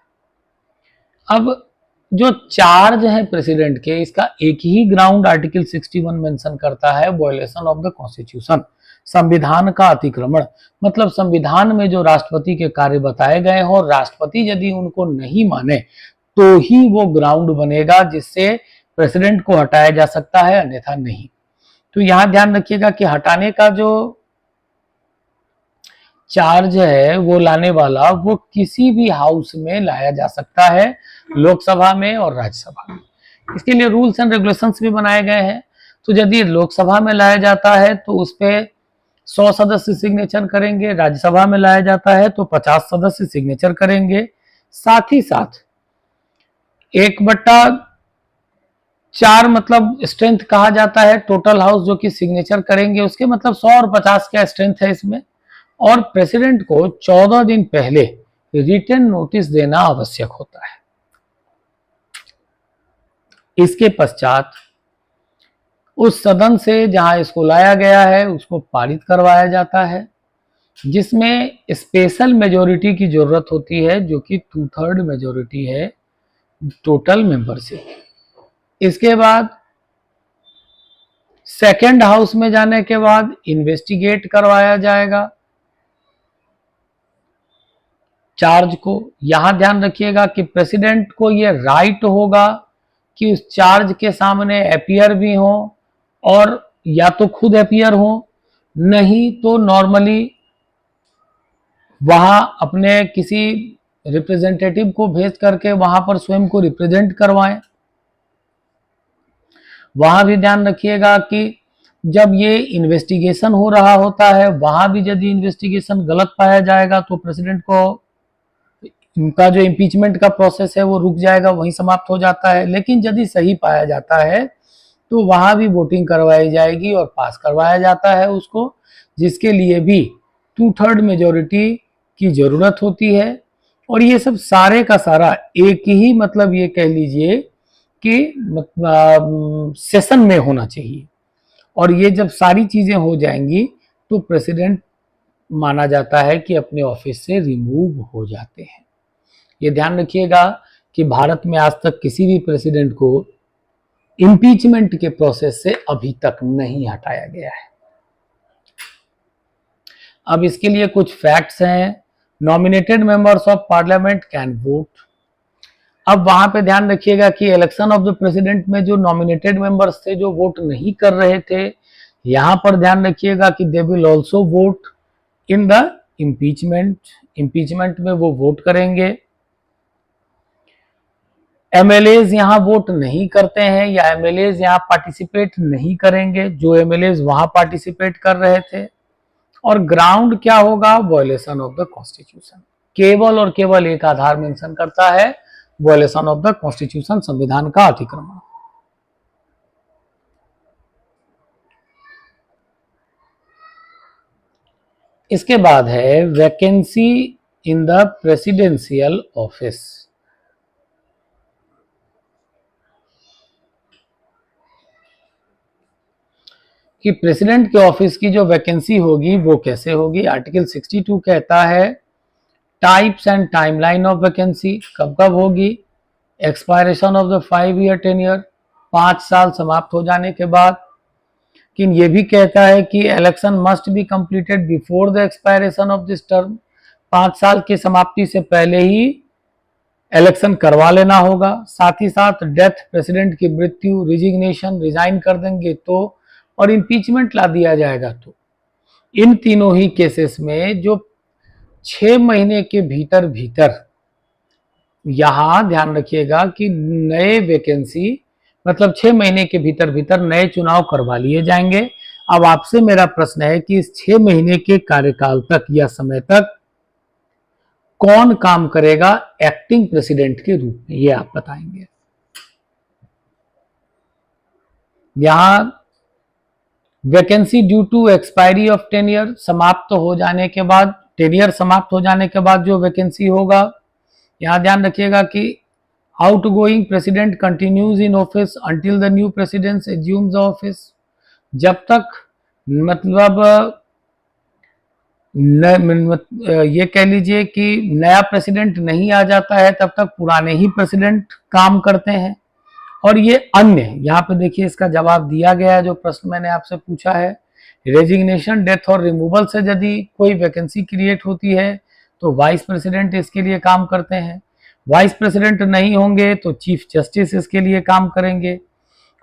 S1: अब जो चार्ज है प्रेसिडेंट के, इसका एक ही ग्राउंड आर्टिकल 61 मेंशन करता है, वायलेशन ऑफ द कॉन्स्टिट्यूशन, संविधान का अतिक्रमण। मतलब संविधान में जो राष्ट्रपति के कार्य बताए गए हो, राष्ट्रपति यदि उनको नहीं माने तो ही वो ग्राउंड बनेगा जिससे प्रेसिडेंट को हटाया जा सकता है, अन्यथा नहीं। तो यहां ध्यान रखिएगा कि हटाने का जो चार्ज है वो लाने वाला वो किसी भी हाउस में लाया जा सकता है, लोकसभा में और राज्यसभा में। इसके लिए रूल्स एंड रेगुलेशंस भी बनाए गए हैं। तो यदि लोकसभा में लाया जाता है तो उस पर 100 सदस्य सिग्नेचर करेंगे, राज्यसभा में लाया जाता है तो 50 सदस्य सिग्नेचर करेंगे। साथ ही साथ 1/4 मतलब स्ट्रेंथ कहा जाता है टोटल हाउस जो कि सिग्नेचर करेंगे, उसके मतलब 100 और 50 का स्ट्रेंथ है इसमें। और प्रेसिडेंट को 14 दिन पहले रिटन नोटिस देना आवश्यक होता है। इसके पश्चात उस सदन से जहां इसको लाया गया है उसको पारित करवाया जाता है, जिसमें स्पेशल मेजोरिटी की जरूरत होती है जो कि 2/3 मेजोरिटी है टोटल मेंबर से। इसके बाद सेकेंड हाउस में जाने के बाद इन्वेस्टिगेट करवाया जाएगा चार्ज को। यहां ध्यान रखिएगा कि प्रेसिडेंट को यह राइट होगा कि उस चार्ज के सामने अपीयर भी हो, और या तो खुद अपीयर हो, नहीं तो नॉर्मली वहां अपने किसी रिप्रेजेंटेटिव को भेज करके वहां पर स्वयं को रिप्रेजेंट करवाएं। वहां भी ध्यान रखिएगा कि जब ये इन्वेस्टिगेशन हो रहा होता है वहां भी यदि इन्वेस्टिगेशन गलत पाया जाएगा तो प्रेसिडेंट को उनका जो इम्पीचमेंट का प्रोसेस है वो रुक जाएगा, वहीं समाप्त हो जाता है। लेकिन यदि सही पाया जाता है तो वहां भी वोटिंग करवाई जाएगी और पास करवाया जाता है उसको, जिसके लिए भी 2/3 मेजोरिटी की जरूरत होती है। और ये सब सारे का सारा एक ही मतलब ये कह लीजिए कि सेशन में होना चाहिए। और ये जब सारी चीजें हो जाएंगी तो प्रेसिडेंट माना जाता है कि अपने ऑफिस से रिमूव हो जाते हैं। ये ध्यान रखिएगा कि भारत में आज तक किसी भी प्रेसिडेंट को इम्पीचमेंट के प्रोसेस से अभी तक नहीं हटाया गया है। अब इसके लिए कुछ फैक्ट्स हैं। Nominated members of parliament can vote. अब वहां पे ध्यान रखिएगा कि इलेक्शन ऑफ द प्रेसिडेंट में जो नॉमिनेटेड मेंबर्स थे जो वोट नहीं कर रहे थे, यहां पर ध्यान रखिएगा कि they will also vote in the impeachment. Impeachment में वो वोट करेंगे। एमएलएज यहां वोट नहीं करते हैं या एमएलएज यहां पार्टिसिपेट नहीं करेंगे जो एमएलएज वहां पार्टिसिपेट कर रहे थे। और ग्राउंड क्या होगा? Violation of the constitution. केवल और केवल एक आधार मेंशन करता है, वायलेशन ऑफ द कॉन्स्टिट्यूशन, संविधान का अतिक्रमण। इसके बाद है vacancy in the presidential office. कि प्रेसिडेंट के ऑफिस की जो वैकेंसी होगी वो कैसे होगी। आर्टिकल 62 कहता है types and timeline of vacancy, कब कब होगी। Expiration of the 5-year tenure, 5 साल समाप्त हो जाने के बाद। लेकिन ये भी कहता है कि election must be completed before the expiration of this term, 5 साल की समाप्ति से पहले ही इलेक्शन करवा लेना होगा। साथ ही साथ डेथ, प्रेसिडेंट की मृत्यु, रिजिग्नेशन, रिजाइन कर देंगे तो, और इम्पीचमेंट ला दिया जाएगा तो, इन तीनों ही केसेस में जो 6 महीने के भीतर भीतर, यहां ध्यान रखिएगा कि नए वैकेंसी मतलब 6 महीने के भीतर भीतर नए चुनाव करवा लिए जाएंगे। अब आपसे मेरा प्रश्न है कि इस 6 महीने के कार्यकाल तक या समय तक कौन काम करेगा एक्टिंग प्रेसिडेंट के रूप में, ये आप बताएंगे। यहां vacancy due to expiry of tenure, समाप्त हो जाने के बाद, टेन्योर समाप्त हो जाने के बाद जो वैकेंसी होगा, यहां ध्यान रखिएगा कि outgoing president continues in office until the new president assumes the office, जब तक मतलब ये कह लीजिए कि नया प्रेसिडेंट नहीं आ जाता है तब तक पुराने ही प्रेसिडेंट काम करते हैं। और ये अन्य, यहाँ पे देखिए इसका जवाब दिया गया है जो प्रश्न मैंने आपसे पूछा है। रेजिग्नेशन, डेथ और रिमूवल से यदि कोई वैकेंसी क्रिएट होती है तो वाइस प्रेसिडेंट इसके लिए काम करते हैं। वाइस प्रेसिडेंट नहीं होंगे तो चीफ जस्टिस इसके लिए काम करेंगे,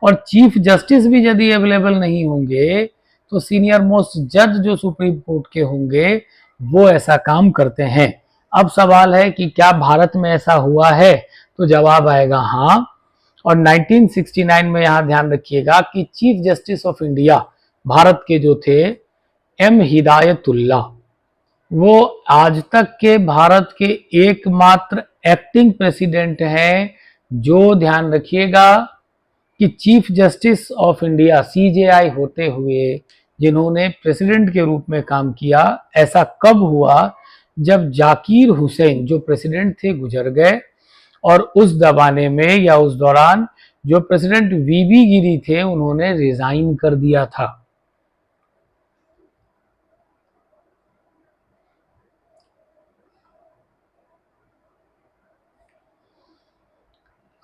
S1: और चीफ जस्टिस भी यदि अवेलेबल नहीं होंगे तो सीनियर मोस्ट जज जो सुप्रीम कोर्ट के होंगे वो ऐसा काम करते हैं। अब सवाल है कि क्या भारत में ऐसा हुआ है, तो जवाब आएगा हाँ। और 1969 में यहां ध्यान रखिएगा कि chief justice of India Bharat के जो थे एम हिदायतुल्ला, वो आज तक के भारत के एकमात्र एक्टिंग प्रेसिडेंट हैं जो, ध्यान रखिएगा, कि chief justice of India CJI होते हुए जिन्होंने प्रेसिडेंट के रूप में काम किया। ऐसा कब हुआ, जब जाकिर हुसैन जो प्रेसिडेंट थे गुजर गए, और उस जमाने में या उस दौरान जो प्रेसिडेंट वीबी गिरी थे उन्होंने रिजाइन कर दिया था।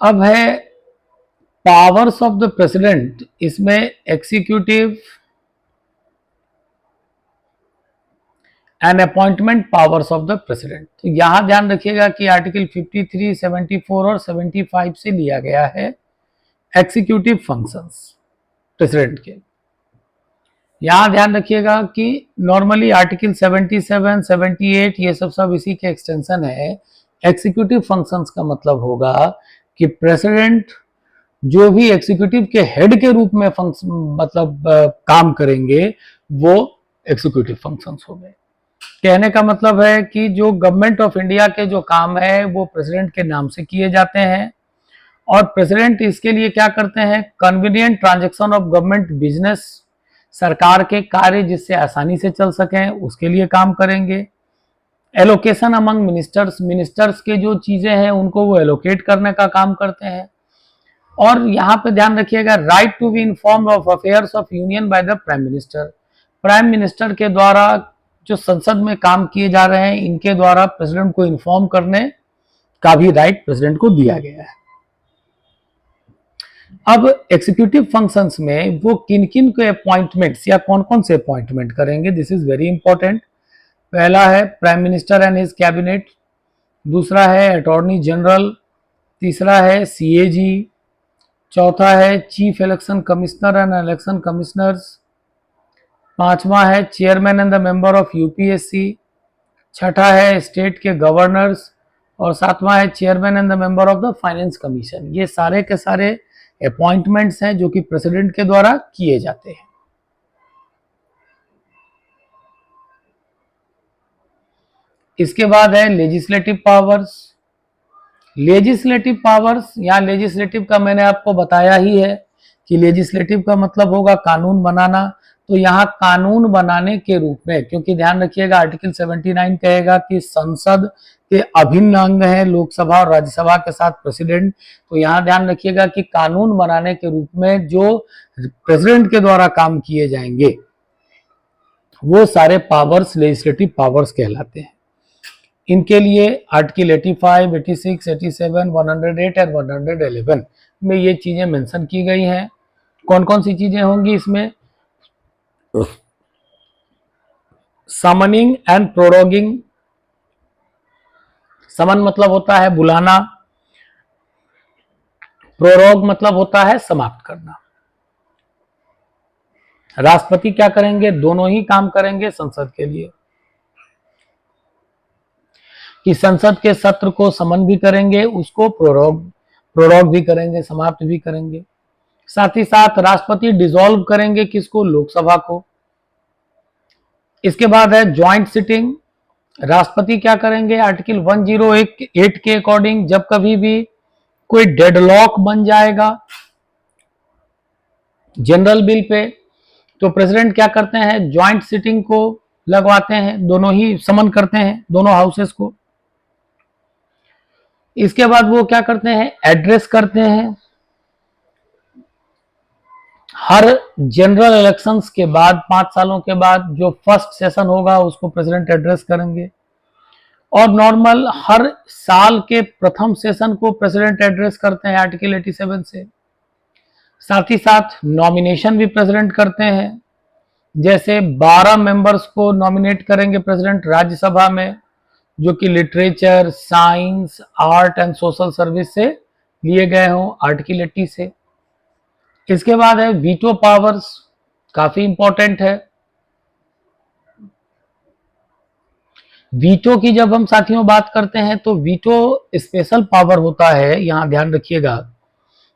S1: अब है पावर्स ऑफ द प्रेसिडेंट, इसमें executive and appointment powers of the president. तो यहां ध्यान रखिएगा कि आर्टिकल 53, 74 और 75 से लिया गया है एग्जीक्यूटिव फंक्शंस प्रेसिडेंट के। यहां ध्यान रखिएगा कि नॉर्मली आर्टिकल 77, 78 ये सब इसी के एक्सटेंशन है। एग्जीक्यूटिव फंक्शंस का मतलब होगा कि प्रेसिडेंट जो भी एग्जीक्यूटिव के हेड के रूप में मतलब काम करेंगे वो एग्जीक्यूटिव फंक्शंस हो गए। कहने का मतलब है कि जो गवर्नमेंट ऑफ इंडिया के जो काम है वो प्रेसिडेंट के नाम से किए जाते हैं, और प्रेसिडेंट इसके लिए क्या करते हैं, convenient transaction of government business, सरकार के कार्य जिससे आसानी से चल सकें उसके लिए काम करेंगे। एलोकेशन अमंग मिनिस्टर्स, मिनिस्टर्स के जो चीजें हैं उनको वो एलोकेट करने का काम करते हैं। और यहाँ पे ध्यान रखिएगा right to be informed of affairs of union by the prime minister, prime minister के द्वारा जो संसद में काम किए जा रहे हैं इनके द्वारा प्रेसिडेंट को इन्फॉर्म करने का भी राइट प्रेसिडेंट को दिया गया है। अब एग्जीक्यूटिव फंक्शंस में वो किन किन के अपॉइंटमेंट्स या कौन कौन से अपॉइंटमेंट करेंगे, दिस इज वेरी इंपॉर्टेंट। पहला है prime minister and his cabinet, दूसरा है अटॉर्नी जनरल, तीसरा है सीएजी, चौथा है chief election commissioner and election commissioners, पांचवा है chairman and the member of UPSC, छठा है स्टेट के गवर्नर्स, और सातवां है chairman and the member of the finance commission. ये सारे के सारे अपॉइंटमेंट्स हैं जो कि प्रेसिडेंट के द्वारा किए जाते हैं। इसके बाद है लेजिस्लेटिव पावर्स। लेजिस्लेटिव पावर्स, यहाँ लेजिस्लेटिव का मैंने आपको बताया ही है कि लेजिस्लेटिव का मतलब होगा कानून बनाना। तो यहाँ कानून बनाने के रूप में, क्योंकि ध्यान रखिएगा आर्टिकल 79 कहेगा कि संसद के अभिन्न अंग है लोकसभा और राज्यसभा के साथ प्रेसिडेंट। तो यहां ध्यान रखिएगा कि कानून बनाने के रूप में जो प्रेसिडेंट के द्वारा काम किए जाएंगे वो सारे पावर्स लेजिस्लेटिव पावर्स कहलाते हैं। इनके लिए आर्टिकल 85, 86, 87, 108 और 111 में ये चीजें मेंशन की गई हैं। कौन कौन सी चीजें होंगी इसमें? Summoning and प्रोरोगिंग। समन मतलब होता है बुलाना, प्रोरोग मतलब होता है समाप्त करना। राष्ट्रपति क्या करेंगे? दोनों ही काम करेंगे संसद के लिए, कि संसद के सत्र को समन भी करेंगे, उसको प्रोरोग भी करेंगे, समाप्त भी करेंगे। साथ ही साथ राष्ट्रपति डिसॉल्व करेंगे किसको? लोकसभा को। इसके बाद है ज्वाइंट सिटिंग। राष्ट्रपति क्या करेंगे? आर्टिकल 108 के अकॉर्डिंग जब कभी भी कोई डेडलॉक बन जाएगा जनरल बिल पे, तो प्रेसिडेंट क्या करते हैं? ज्वाइंट सिटिंग को लगवाते हैं, दोनों ही समन करते हैं दोनों हाउसेस को। इसके बाद वो क्या करते हैं? एड्रेस करते हैं। हर जनरल इलेक्शंस के बाद 5 सालों के बाद जो फर्स्ट सेशन होगा उसको प्रेसिडेंट एड्रेस करेंगे, और नॉर्मल हर साल के प्रथम सेशन को प्रेसिडेंट एड्रेस करते हैं आर्टिकल 87 से। साथ ही साथ नॉमिनेशन भी प्रेसिडेंट करते हैं, जैसे 12 मेंबर्स को नॉमिनेट करेंगे प्रेसिडेंट राज्यसभा में, जो कि literature, science, art and social service से लिए गए हों आर्टिकल 80 से। इसके बाद है वीटो पावर्स, काफी इंपॉर्टेंट है। वीटो की जब हम साथियों बात करते हैं तो वीटो स्पेशल पावर होता है। यहां ध्यान रखिएगा,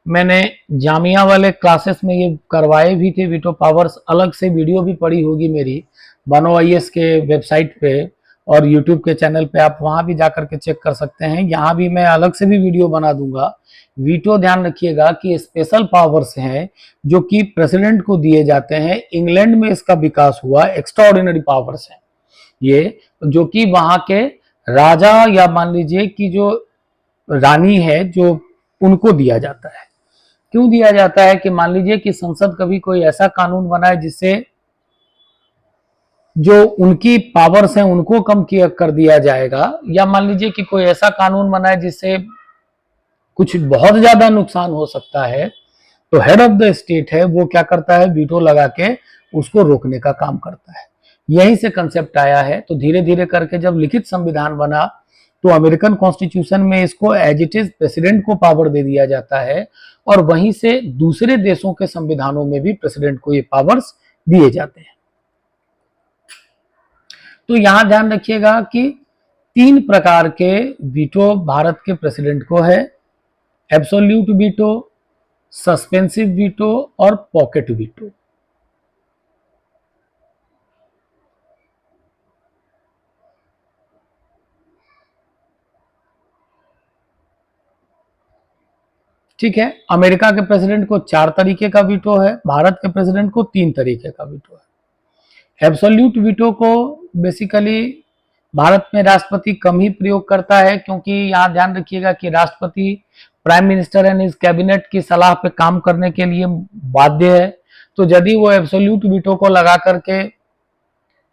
S1: मैंने जामिया वाले क्लासेस में ये करवाए भी थे वीटो पावर्स, अलग से वीडियो भी पड़ी होगी मेरी बनो आईएएस के वेबसाइट पे और यूट्यूब के चैनल पे, आप वहां भी जाकर के चेक कर सकते हैं। यहाँ भी मैं अलग से भी वीडियो बना दूंगा। वीटो ध्यान रखिएगा कि स्पेशल पावर्स हैं जो कि प्रेसिडेंट को दिए जाते हैं। इंग्लैंड में इसका विकास हुआ, एक्स्ट्राऑर्डिनरी पावर्स हैं ये, जो कि वहां के राजा या मान लीजिए कि जो रानी है जो उनको दिया जाता है। क्यों दिया जाता है? कि मान लीजिए कि संसद कभी कोई ऐसा कानून बनाए जिससे जो उनकी पावर्स हैं उनको कम किया कर दिया जाएगा, या मान लीजिए कि कोई ऐसा कानून बनाए जिससे कुछ बहुत ज्यादा नुकसान हो सकता है, तो हेड ऑफ द स्टेट है वो क्या करता है? वीटो लगा के उसको रोकने का काम करता है। यहीं से कंसेप्ट आया है। तो धीरे धीरे करके जब लिखित संविधान बना तो अमेरिकन कॉन्स्टिट्यूशन में इसको एज इट इज प्रेसिडेंट को पावर दे दिया जाता है, और वहीं से दूसरे देशों के संविधानों में भी प्रेसिडेंट को ये पावर्स दिए जाते हैं। तो यहां ध्यान रखिएगा कि 3 प्रकार के वीटो भारत के प्रेसिडेंट को है: एब्सोल्यूट वीटो, सस्पेंसिव वीटो और पॉकेट वीटो। ठीक है, अमेरिका के प्रेसिडेंट को 4 तरीके का वीटो है, भारत के प्रेसिडेंट को 3 तरीके का वीटो है। एब्सोल्यूट वीटो को बेसिकली भारत में राष्ट्रपति कम ही प्रयोग करता है, क्योंकि यहां ध्यान रखिएगा कि राष्ट्रपति प्राइम मिनिस्टर एंड इस कैबिनेट की सलाह पे काम करने के लिए बाध्य है। तो यदि वो एब्सोल्यूट वीटो को लगा करके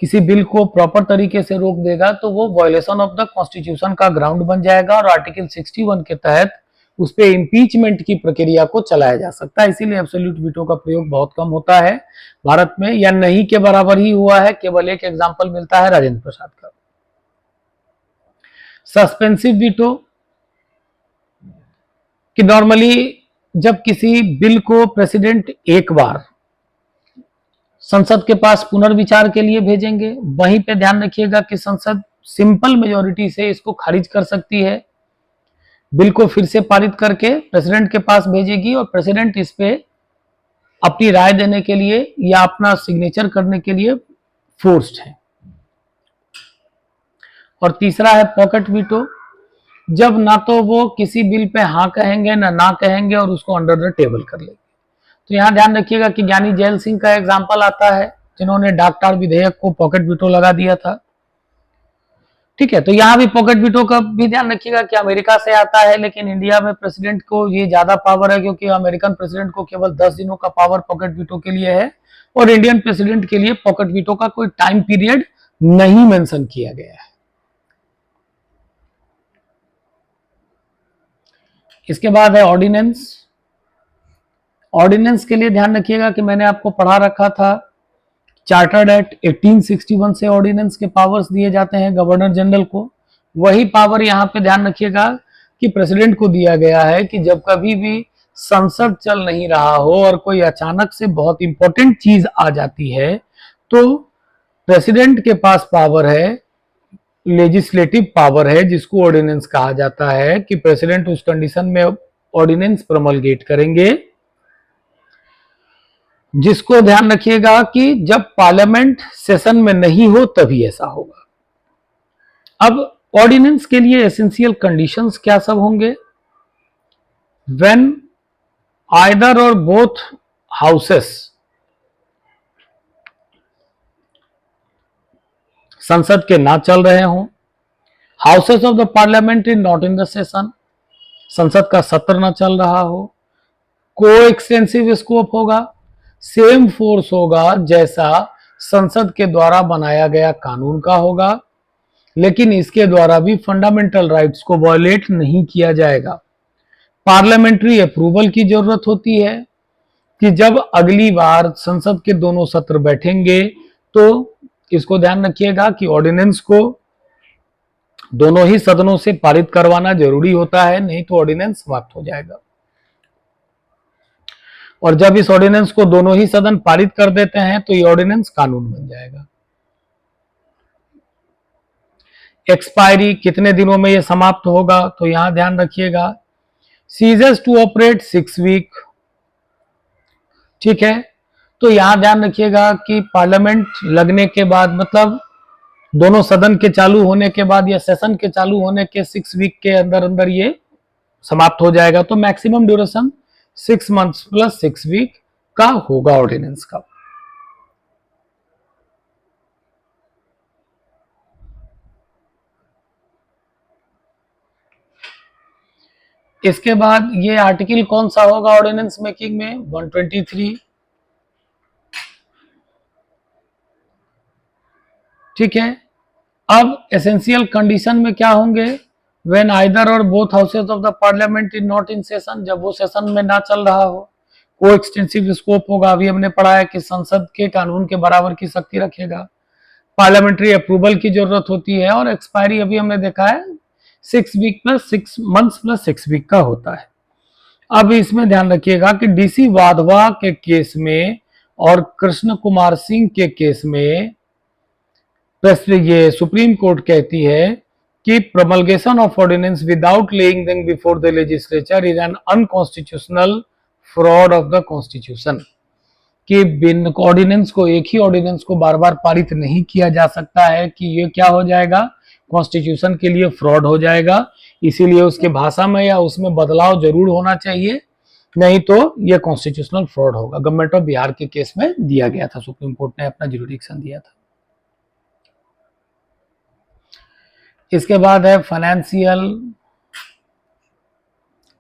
S1: किसी बिल को प्रॉपर तरीके से रोक देगा तो वो वायलेशन ऑफ द कॉन्स्टिट्यूशन का ग्राउंड बन जाएगा, और आर्टिकल 61 के तहत उस पे इम्पीचमेंट की प्रक्रिया को चलाया जा सकता है। इसीलिए एब्सोल्यूट वीटो का प्रयोग बहुत कम होता है भारत में, या नहीं के बराबर ही हुआ है। केवल एक एग्जांपल मिलता है राजेंद्र प्रसाद का। सस्पेंसिव वीटो कि नॉर्मली जब किसी बिल को प्रेसिडेंट एक बार संसद के पास पुनर्विचार के लिए भेजेंगे, वहीं पे ध्यान रखिएगा कि संसद सिंपल मेजोरिटी से इसको खारिज कर सकती है। बिल को फिर से पारित करके प्रेसिडेंट के पास भेजेगी, और प्रेसिडेंट इस पे अपनी राय देने के लिए या अपना सिग्नेचर करने के लिए फोर्स्ड है। और तीसरा है पॉकेट वीटो, जब ना तो वो किसी बिल पे हाँ कहेंगे ना कहेंगे और उसको अंडर द टेबल कर लेंगे। तो यहां ध्यान रखिएगा कि ज्ञानी जैल सिंह का एग्जाम्पल आता है, जिन्होंने डाकटार विधेयक को पॉकेट वीटो लगा दिया था। ठीक है, तो यहाँ भी पॉकेट वीटो का भी ध्यान रखिएगा कि अमेरिका से आता है, लेकिन इंडिया में प्रेसिडेंट को ये ज्यादा पावर है, क्योंकि अमेरिकन प्रेसिडेंट को केवल 10 दिनों का पावर पॉकेट वीटो के लिए है, और इंडियन प्रेसिडेंट के लिए पॉकेट वीटो का कोई टाइम पीरियड नहीं मेंशन किया गया है। इसके बाद है ऑर्डिनेंस। ऑर्डिनेंस के लिए ध्यान रखिएगा कि मैंने आपको पढ़ा रखा था, चार्टर्ड एक्ट 1861 से ऑर्डिनेंस के पावर्स दिए जाते हैं गवर्नर जनरल को। वही पावर यहाँ पे ध्यान रखिएगा कि प्रेसिडेंट को दिया गया है कि जब कभी भी संसद चल नहीं रहा हो और कोई अचानक से बहुत इंपॉर्टेंट चीज आ जाती है, तो प्रेसिडेंट के पास पावर है, लेजिस्लेटिव पावर है, जिसको ऑर्डिनेंस कहा जाता है, कि प्रेसिडेंट उस कंडीशन में ऑर्डिनेंस प्रोमलगेट करेंगे, जिसको ध्यान रखिएगा कि जब पार्लियामेंट सेशन में नहीं हो तभी ऐसा होगा। अब ऑर्डिनेंस के लिए एसेंशियल कंडीशंस क्या सब होंगे? व्हेन आइदर और बोथ हाउसेस, संसद के ना चल रहे हों, houses of the parliament is not in the session, संसद का सत्र ना चल रहा हो, को एक्सटेंसिव स्कोप होगा, सेम फोर्स होगा जैसा संसद के द्वारा बनाया गया कानून का होगा, लेकिन इसके द्वारा भी फंडामेंटल राइट्स को वायलेट नहीं किया जाएगा। पार्लियामेंट्री अप्रूवल की जरूरत होती है कि जब अगली बार संसद के दोनों सत्र बैठेंगे तो इसको ध्यान रखिएगा कि ऑर्डिनेंस को दोनों ही सदनों से पारित करवाना जरूरी होता है, नहीं तो ऑर्डिनेंस समाप्त हो जाएगा। और जब इस ऑर्डिनेंस को दोनों ही सदन पारित कर देते हैं तो ये ऑर्डिनेंस कानून बन जाएगा। एक्सपायरी कितने दिनों में ये समाप्त होगा, तो यहां ध्यान रखिएगा, सीजेस टू ऑपरेट 6 वीक। ठीक है, तो यहां ध्यान रखिएगा कि पार्लियामेंट लगने के बाद, मतलब दोनों सदन के चालू होने के बाद या सेशन के चालू होने के 6 वीक के अंदर अंदर ये समाप्त हो जाएगा। तो maximum duration 6 months plus 6 week का होगा ऑर्डिनेंस का। इसके बाद ये आर्टिकल कौन सा होगा ऑर्डिनेंस मेकिंग में? 123। ठीक है, अब एसेंशियल कंडीशन में क्या होंगे? व्हेन आइदर और both houses of the parliament is not in session, जब वो सेशन में ना चल रहा हो। को एक्सटेंसिव स्कोप होगा, अभी हमने पढ़ा है कि संसद के कानून के बराबर की शक्ति रखेगा। पार्लियामेंट्री अप्रूवल की जरूरत होती है, और एक्सपायरी अभी हमने देखा है 6 week plus 6 months plus 6 week का होता है। अब इसमें ध्यान रखिएगा कि डीसी वाधवा के केस में और कृष्ण कुमार सिंह के केस में ये सुप्रीम कोर्ट कहती है कि promulgation of ordinance without laying them before the legislature is an unconstitutional fraud of the constitution, कि बिन ऑर्डिनेंस को, एक ही ऑर्डिनेंस को बार बार पारित नहीं किया जा सकता है, कि ये क्या हो जाएगा, कॉन्स्टिट्यूशन के लिए फ्रॉड हो जाएगा। इसीलिए उसके भाषा में या उसमें बदलाव जरूर होना चाहिए, नहीं तो ये कॉन्स्टिट्यूशनल फ्रॉड होगा। गवर्नमेंट ऑफ बिहार के केस में दिया गया था, सुप्रीम कोर्ट ने अपना जुरिडिक्शन दिया था। इसके बाद है financial,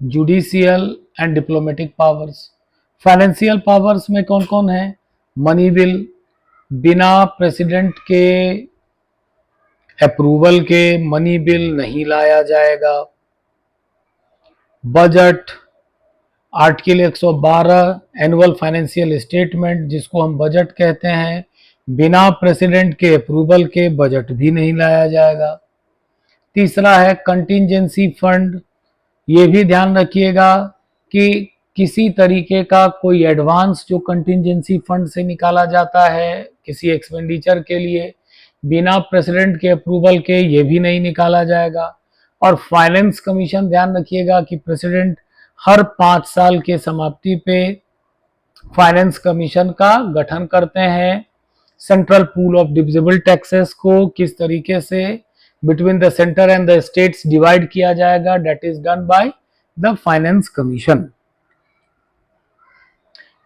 S1: judicial and diplomatic powers. Financial powers में कौन कौन है? मनी बिल, बिना प्रेसिडेंट के अप्रूवल के मनी बिल नहीं लाया जाएगा। Budget, article 112 annual financial statement, जिसको हम बजट कहते हैं, बिना प्रेसिडेंट के अप्रूवल के बजट भी नहीं लाया जाएगा। तीसरा है कंटिंजेंसी फंड। ये भी ध्यान रखिएगा कि किसी तरीके का कोई एडवांस जो कंटिंजेंसी फंड से निकाला जाता है किसी एक्सपेंडिचर के लिए, बिना प्रेसिडेंट के अप्रूवल के ये भी नहीं निकाला जाएगा। और फाइनेंस कमीशन, ध्यान रखिएगा कि प्रेसिडेंट हर 5 साल के समाप्ति पे फाइनेंस कमीशन का गठन करते हैं। Central pool of divisible taxes को किस तरीके से between the centre and the states divide किया जाएगा, that is done by the finance commission.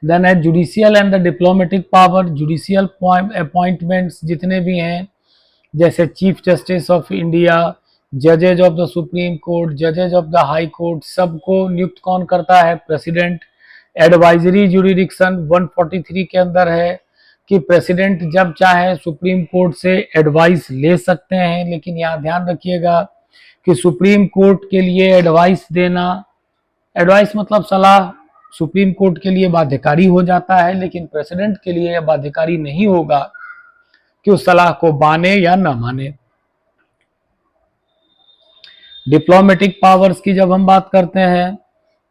S1: Then है judicial and the diplomatic power. Judicial appointments जितने भी हैं जैसे chief justice of India, जजेज of the supreme court, जजेज of the high court, सबको नियुक्त कौन करता है? प्रेसिडेंट। एडवाइजरी जुरिडिक्शन 143 के अंदर है कि प्रेसिडेंट जब चाहे सुप्रीम कोर्ट से एडवाइस ले सकते हैं, लेकिन यहाँ ध्यान रखिएगा कि सुप्रीम कोर्ट के लिए एडवाइस देना, एडवाइस मतलब सलाह, सुप्रीम कोर्ट के लिए बाध्यकारी हो जाता है, लेकिन प्रेसिडेंट के लिए यह बाध्यकारी नहीं होगा कि उस सलाह को माने या न माने। डिप्लोमेटिक पावर्स की जब हम बात करते हैं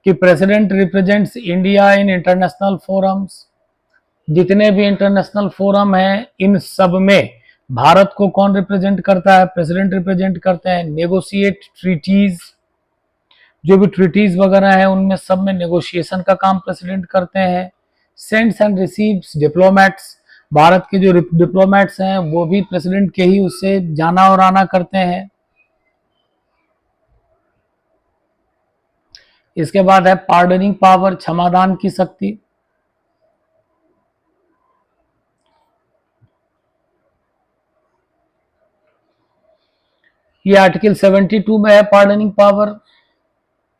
S1: कि president represents India in international forums, जितने भी इंटरनेशनल फोरम हैं इन सब में भारत को कौन रिप्रेजेंट करता है? प्रेसिडेंट रिप्रेजेंट करते हैं। नेगोशिएट ट्रीटीज, जो भी ट्रीटीज वगैरह है उनमें सब में नेगोशिएशन का काम प्रेसिडेंट करते हैं। Sends and receives diplomats, Bharat के जो डिप्लोमैट्स हैं वो भी प्रेसिडेंट के ही उससे जाना और आना करते हैं। इसके बाद है पार्डनिंग पावर, क्षमादान की शक्ति। ये आर्टिकल 72 में है पार्डनिंग पावर।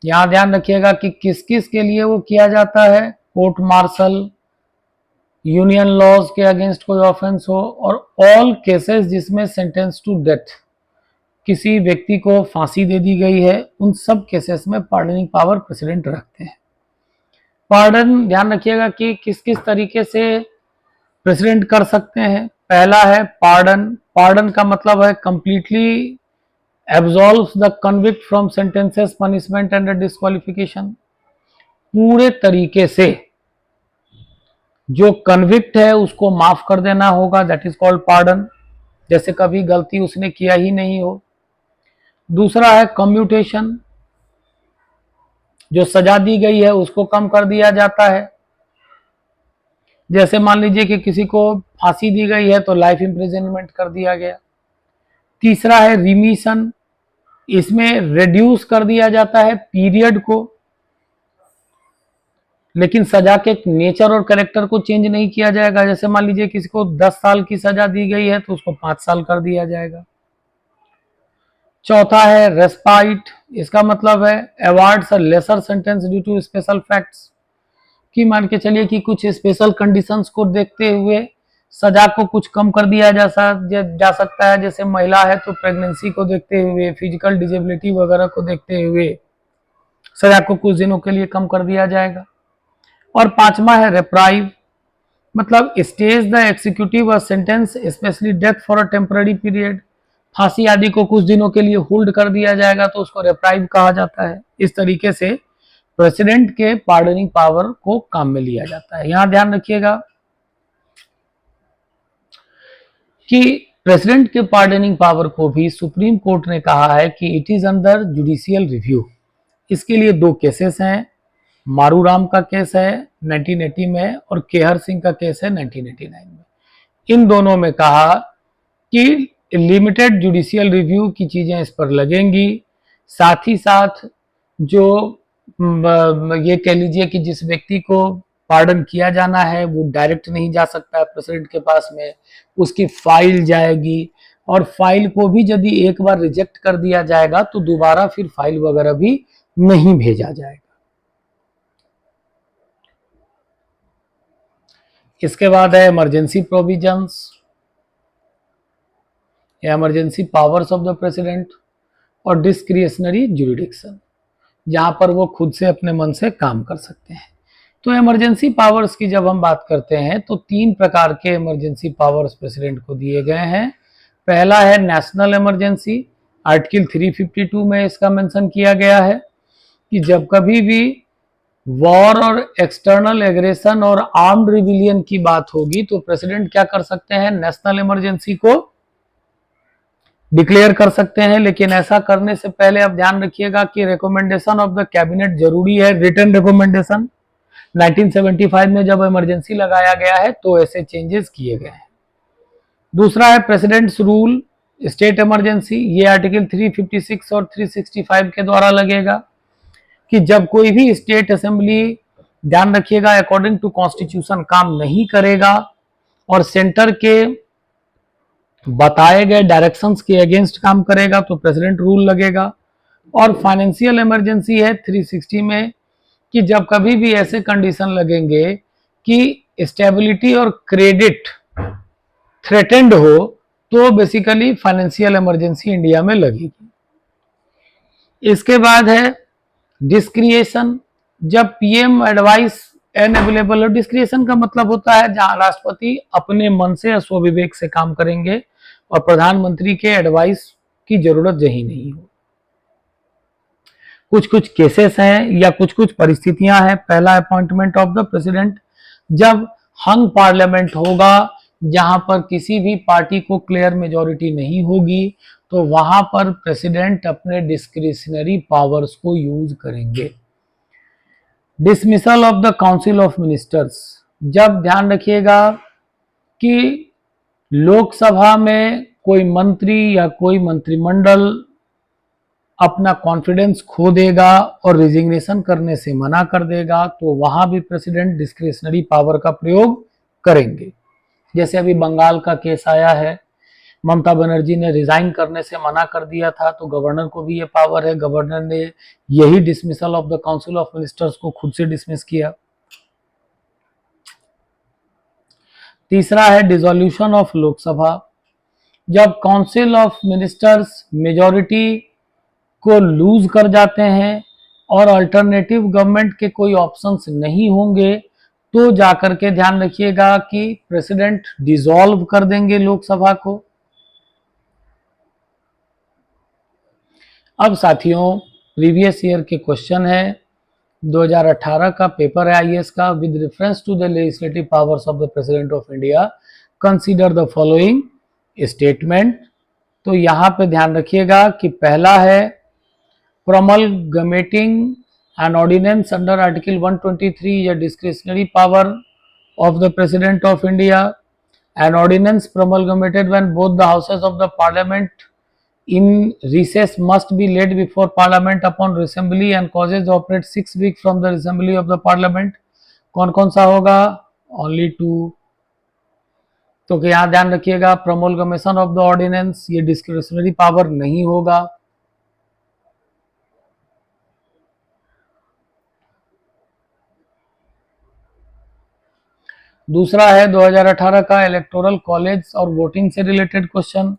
S1: यहां ध्यान रखिएगा कि किस किस के लिए वो किया जाता है? कोर्ट मार्शल, यूनियन लॉज के अगेंस्ट कोई ऑफेंस हो, और ऑल केसेस जिसमें सेंटेंस टू डेथ, किसी व्यक्ति को फांसी दे दी गई है, उन सब केसेस में पार्डनिंग पावर प्रेसिडेंट रखते हैं। पार्डन ध्यान रखिएगा कि किस किस तरीके से प्रेसिडेंट कर सकते हैं। पहला है पार्डन। पार्डन का मतलब है completely absolves the convict from sentences, punishment and disqualification. पूरे तरीके से जो कन्विक्ट है उसको माफ कर देना होगा, दैट इज कॉल्ड पार्डन, जैसे कभी गलती उसने किया ही नहीं हो। दूसरा है कम्यूटेशन, जो सजा दी गई है उसको कम कर दिया जाता है। जैसे मान लीजिए कि किसी को फांसी दी गई है तो लाइफ इम्प्रिजनमेंट कर दिया गया। तीसरा है रिमिशन, इसमें रिड्यूस कर दिया जाता है पीरियड को, लेकिन सजा के नेचर और कैरेक्टर को चेंज नहीं किया जाएगा। जैसे मान लीजिए किसी को 10 साल की सजा दी गई है तो उसको 5 साल कर दिया जाएगा। चौथा है रेस्पाइट, इसका मतलब है awards a lesser sentence due to special facts, कि मान के चलिए कि कुछ स्पेशल कंडीशंस को देखते हुए सजा को कुछ कम कर दिया जा सकता है। जैसे महिला है तो प्रेगनेंसी को देखते हुए, फिजिकल डिजेबिलिटी वगैरह को देखते हुए सजा को कुछ दिनों के लिए कम कर दिया जाएगा। और पांचवा है रेप्राइव, मतलब stage the executive sentence specially death for a temporary period, फांसी आदि को कुछ दिनों के लिए होल्ड कर दिया जाएगा तो उसको रेप्राइव कहा जाता है। इस तरीके से प्रेसिडेंट के पार्डनिंग पावर को काम में लिया जाता है। यहां ध्यान रखिएगा कि प्रेसिडेंट के पार्डनिंग पावर को भी सुप्रीम कोर्ट ने कहा है कि it is under judicial review. इसके लिए 2 केसेस हैं, मारूराम का केस है 1980 में और केहर सिंह का केस है 1989 में। इन दोनों में कहा कि लिमिटेड जुडिशियल रिव्यू की चीजें इस पर लगेंगी। साथ ही साथ जो ये कह लीजिए कि जिस व्यक्ति को पार्डन किया जाना है वो डायरेक्ट नहीं जा सकता है प्रेसिडेंट के पास में, उसकी फाइल जाएगी, और फाइल को भी यदि एक बार रिजेक्ट कर दिया जाएगा तो दोबारा फिर फाइल वगैरह भी नहीं भेजा जाएगा। इसके बाद है इमरजेंसी प्रोविजंस या emergency powers of the president और डिस्क्रिशनरी जुरिडिक्शन, जहां पर वो खुद से अपने मन से काम कर सकते हैं। तो इमरजेंसी पावर्स की जब हम बात करते हैं तो 3 प्रकार के इमरजेंसी पावर्स प्रेसिडेंट को दिए गए हैं। पहला है नेशनल इमरजेंसी, आर्टिकल 352 में इसका मेंशन किया गया है कि जब कभी भी वॉर और एक्सटर्नल एग्रेशन और आर्म्ड रिविलियन की बात होगी तो प्रेसिडेंट क्या कर सकते हैं? नेशनल इमरजेंसी को डिक्लेयर कर सकते हैं। लेकिन ऐसा करने से पहले आप ध्यान रखिएगा कि रिकमेंडेशन ऑफ द कैबिनेट जरूरी है, रिटन रिकमेंडेशन। 1975 में जब इमरजेंसी लगाया गया है तो ऐसे चेंजेस किए गए हैं। दूसरा है प्रेसिडेंट्स रूल स्टेट इमरजेंसी, ये आर्टिकल 356 और 365 के द्वारा लगेगा कि जब कोई भी स्टेट असेंबली, ध्यान रखिएगा, अकॉर्डिंग टू कॉन्स्टिट्यूशन काम नहीं करेगा और सेंटर के बताए गए डायरेक्शंस के अगेंस्ट काम करेगा तो प्रेसिडेंट रूल लगेगा। और फाइनेंशियल इमरजेंसी है 360 में कि जब कभी भी ऐसे कंडीशन लगेंगे कि स्टेबिलिटी और क्रेडिट थ्रेटेंड हो तो बेसिकली फाइनेंशियल इमरजेंसी इंडिया में लगेगी। इसके बाद है डिस्क्रिएशन, जब पीएम एडवाइस एन अवेलेबल हो। डिस्क्रिएशन का मतलब होता है जहां राष्ट्रपति अपने मन से स्वविवेक से काम करेंगे और प्रधानमंत्री के एडवाइस की जरूरत यही नहीं हो। कुछ कुछ केसेस हैं या कुछ कुछ परिस्थितियां हैं। पहला अपॉइंटमेंट ऑफ द प्रेसिडेंट, जब हंग पार्लियामेंट होगा जहां पर किसी भी पार्टी को क्लियर मेजॉरिटी नहीं होगी तो वहां पर प्रेसिडेंट अपने डिस्क्रिशनरी पावर्स को यूज करेंगे। Dismissal of the council of ministers, जब ध्यान रखिएगा कि लोकसभा में कोई मंत्री या कोई मंत्रिमंडल अपना कॉन्फिडेंस खो देगा और रिजिग्नेशन करने से मना कर देगा तो वहां भी प्रेसिडेंट डिस्क्रिशनरी पावर का प्रयोग करेंगे। जैसे अभी बंगाल का केस आया है, ममता बनर्जी ने रिजाइन करने से मना कर दिया था तो गवर्नर को भी ये पावर है। गवर्नर ने यही dismissal of the council of ministers को खुद से डिसमिस किया। तीसरा है डिसोल्यूशन ऑफ लोकसभा, जब काउंसिल ऑफ मिनिस्टर्स मेजॉरिटी को लूज कर जाते हैं और अल्टरनेटिव गवर्नमेंट के कोई ऑप्शंस नहीं होंगे तो जाकर के ध्यान रखिएगा कि प्रेसिडेंट डिसॉल्व कर देंगे लोकसभा को। अब साथियों प्रीवियस ईयर के क्वेश्चन है, 2018 का पेपर है आईएएस का। With reference to the legislative powers of the president of India consider the following statement. तो यहां पे ध्यान रखिएगा कि पहला है promulgating an ordinance under Article 123 is a discretionary power of the President of India. An ordinance promulgated when both the houses of the Parliament in recess must be laid before Parliament upon reassembly and causes to operate 6 weeks from the assembly of the Parliament. कौन कौन सा होगा? Only 2। तो यहाँ ध्यान रखिएगा promulgation of the ordinance ये discretionary power नहीं होगा। दूसरा है 2018 का इलेक्टोरल कॉलेज और वोटिंग से related question.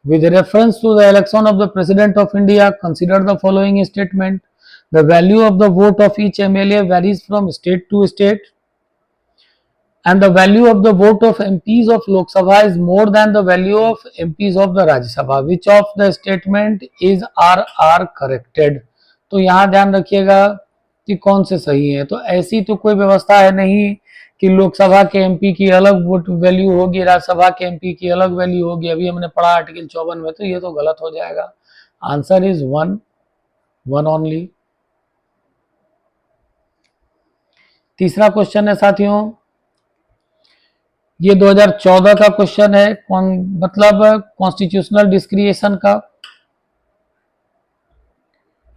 S1: With reference to the election of the president of India consider the following statement. The value of the vote of each MLA varies from state to state and the value of the vote of MPs of Lok Sabha is more than the value of MPs of the Rajya Sabha. Which of the statement is are corrected? तो यहाँ ध्यान रखिएगा कि कौन से सही है। तो ऐसी तो कोई व्यवस्था है नहीं कि लोकसभा के एमपी की अलग वोट वैल्यू होगी, राज्यसभा के एमपी की अलग वैल्यू होगी। अभी हमने पढ़ा आर्टिकल 54 में, तो ये तो गलत हो जाएगा। Answer is one only. तीसरा क्वेश्चन है साथियों, ये 2014 का क्वेश्चन है, मतलब कॉन्स्टिट्यूशनल डिस्क्रिएशन का।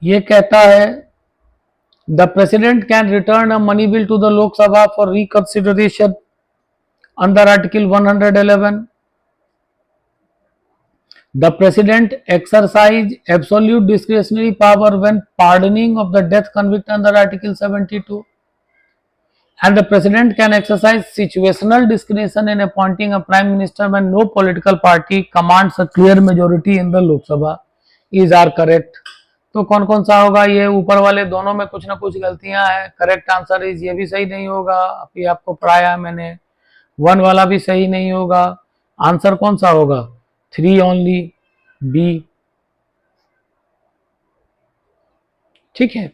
S1: ये कहता है the president can return a money bill to the Lok Sabha for reconsideration under article 111। The president exercise absolute discretionary power when pardoning of the death convict under article 72। And the president can exercise situational discretion in appointing a prime minister when no political party commands a clear majority in the Lok Sabha. Is are correct? तो कौन कौन सा होगा? ये ऊपर वाले दोनों में कुछ ना कुछ गलतियां हैं। करेक्ट आंसर इज, ये भी सही नहीं होगा, अभी आपको पढ़ाया मैंने। 1 वाला भी सही नहीं होगा। आंसर कौन सा होगा? 3 ओनली, बी। ठीक है।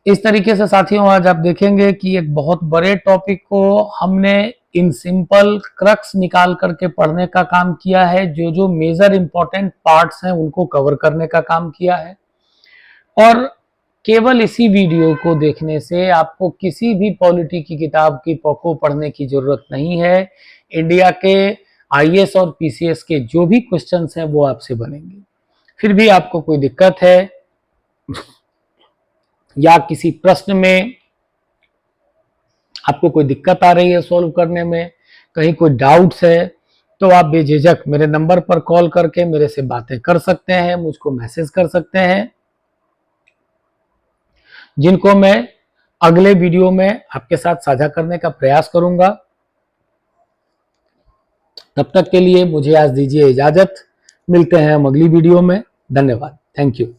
S1: इस तरीके से साथियों आज आप देखेंगे कि एक बहुत बड़े टॉपिक को हमने इन सिंपल क्रक्स निकाल करके पढ़ने का काम किया है। जो जो मेजर इंपॉर्टेंट पार्ट्स हैं उनको कवर करने का काम किया है। और केवल इसी वीडियो को देखने से आपको किसी भी पॉलिटी की किताब की को पढ़ने की जरूरत नहीं है। इंडिया के आईएएस और पीसीएस के जो भी क्वेश्चंस हैं वो आपसे बनेंगे। फिर भी आपको कोई दिक्कत है या किसी प्रश्न में आपको कोई दिक्कत आ रही है सॉल्व करने में, कहीं कोई डाउट्स है, तो आप बेझिझक मेरे नंबर पर कॉल करके मेरे से बातें कर सकते हैं, मुझको मैसेज कर सकते हैं, जिनको मैं अगले वीडियो में आपके साथ साझा करने का प्रयास करूंगा। तब तक के लिए मुझे आज दीजिए इजाजत, मिलते हैं हम अगली वीडियो में। धन्यवाद, थैंक यू।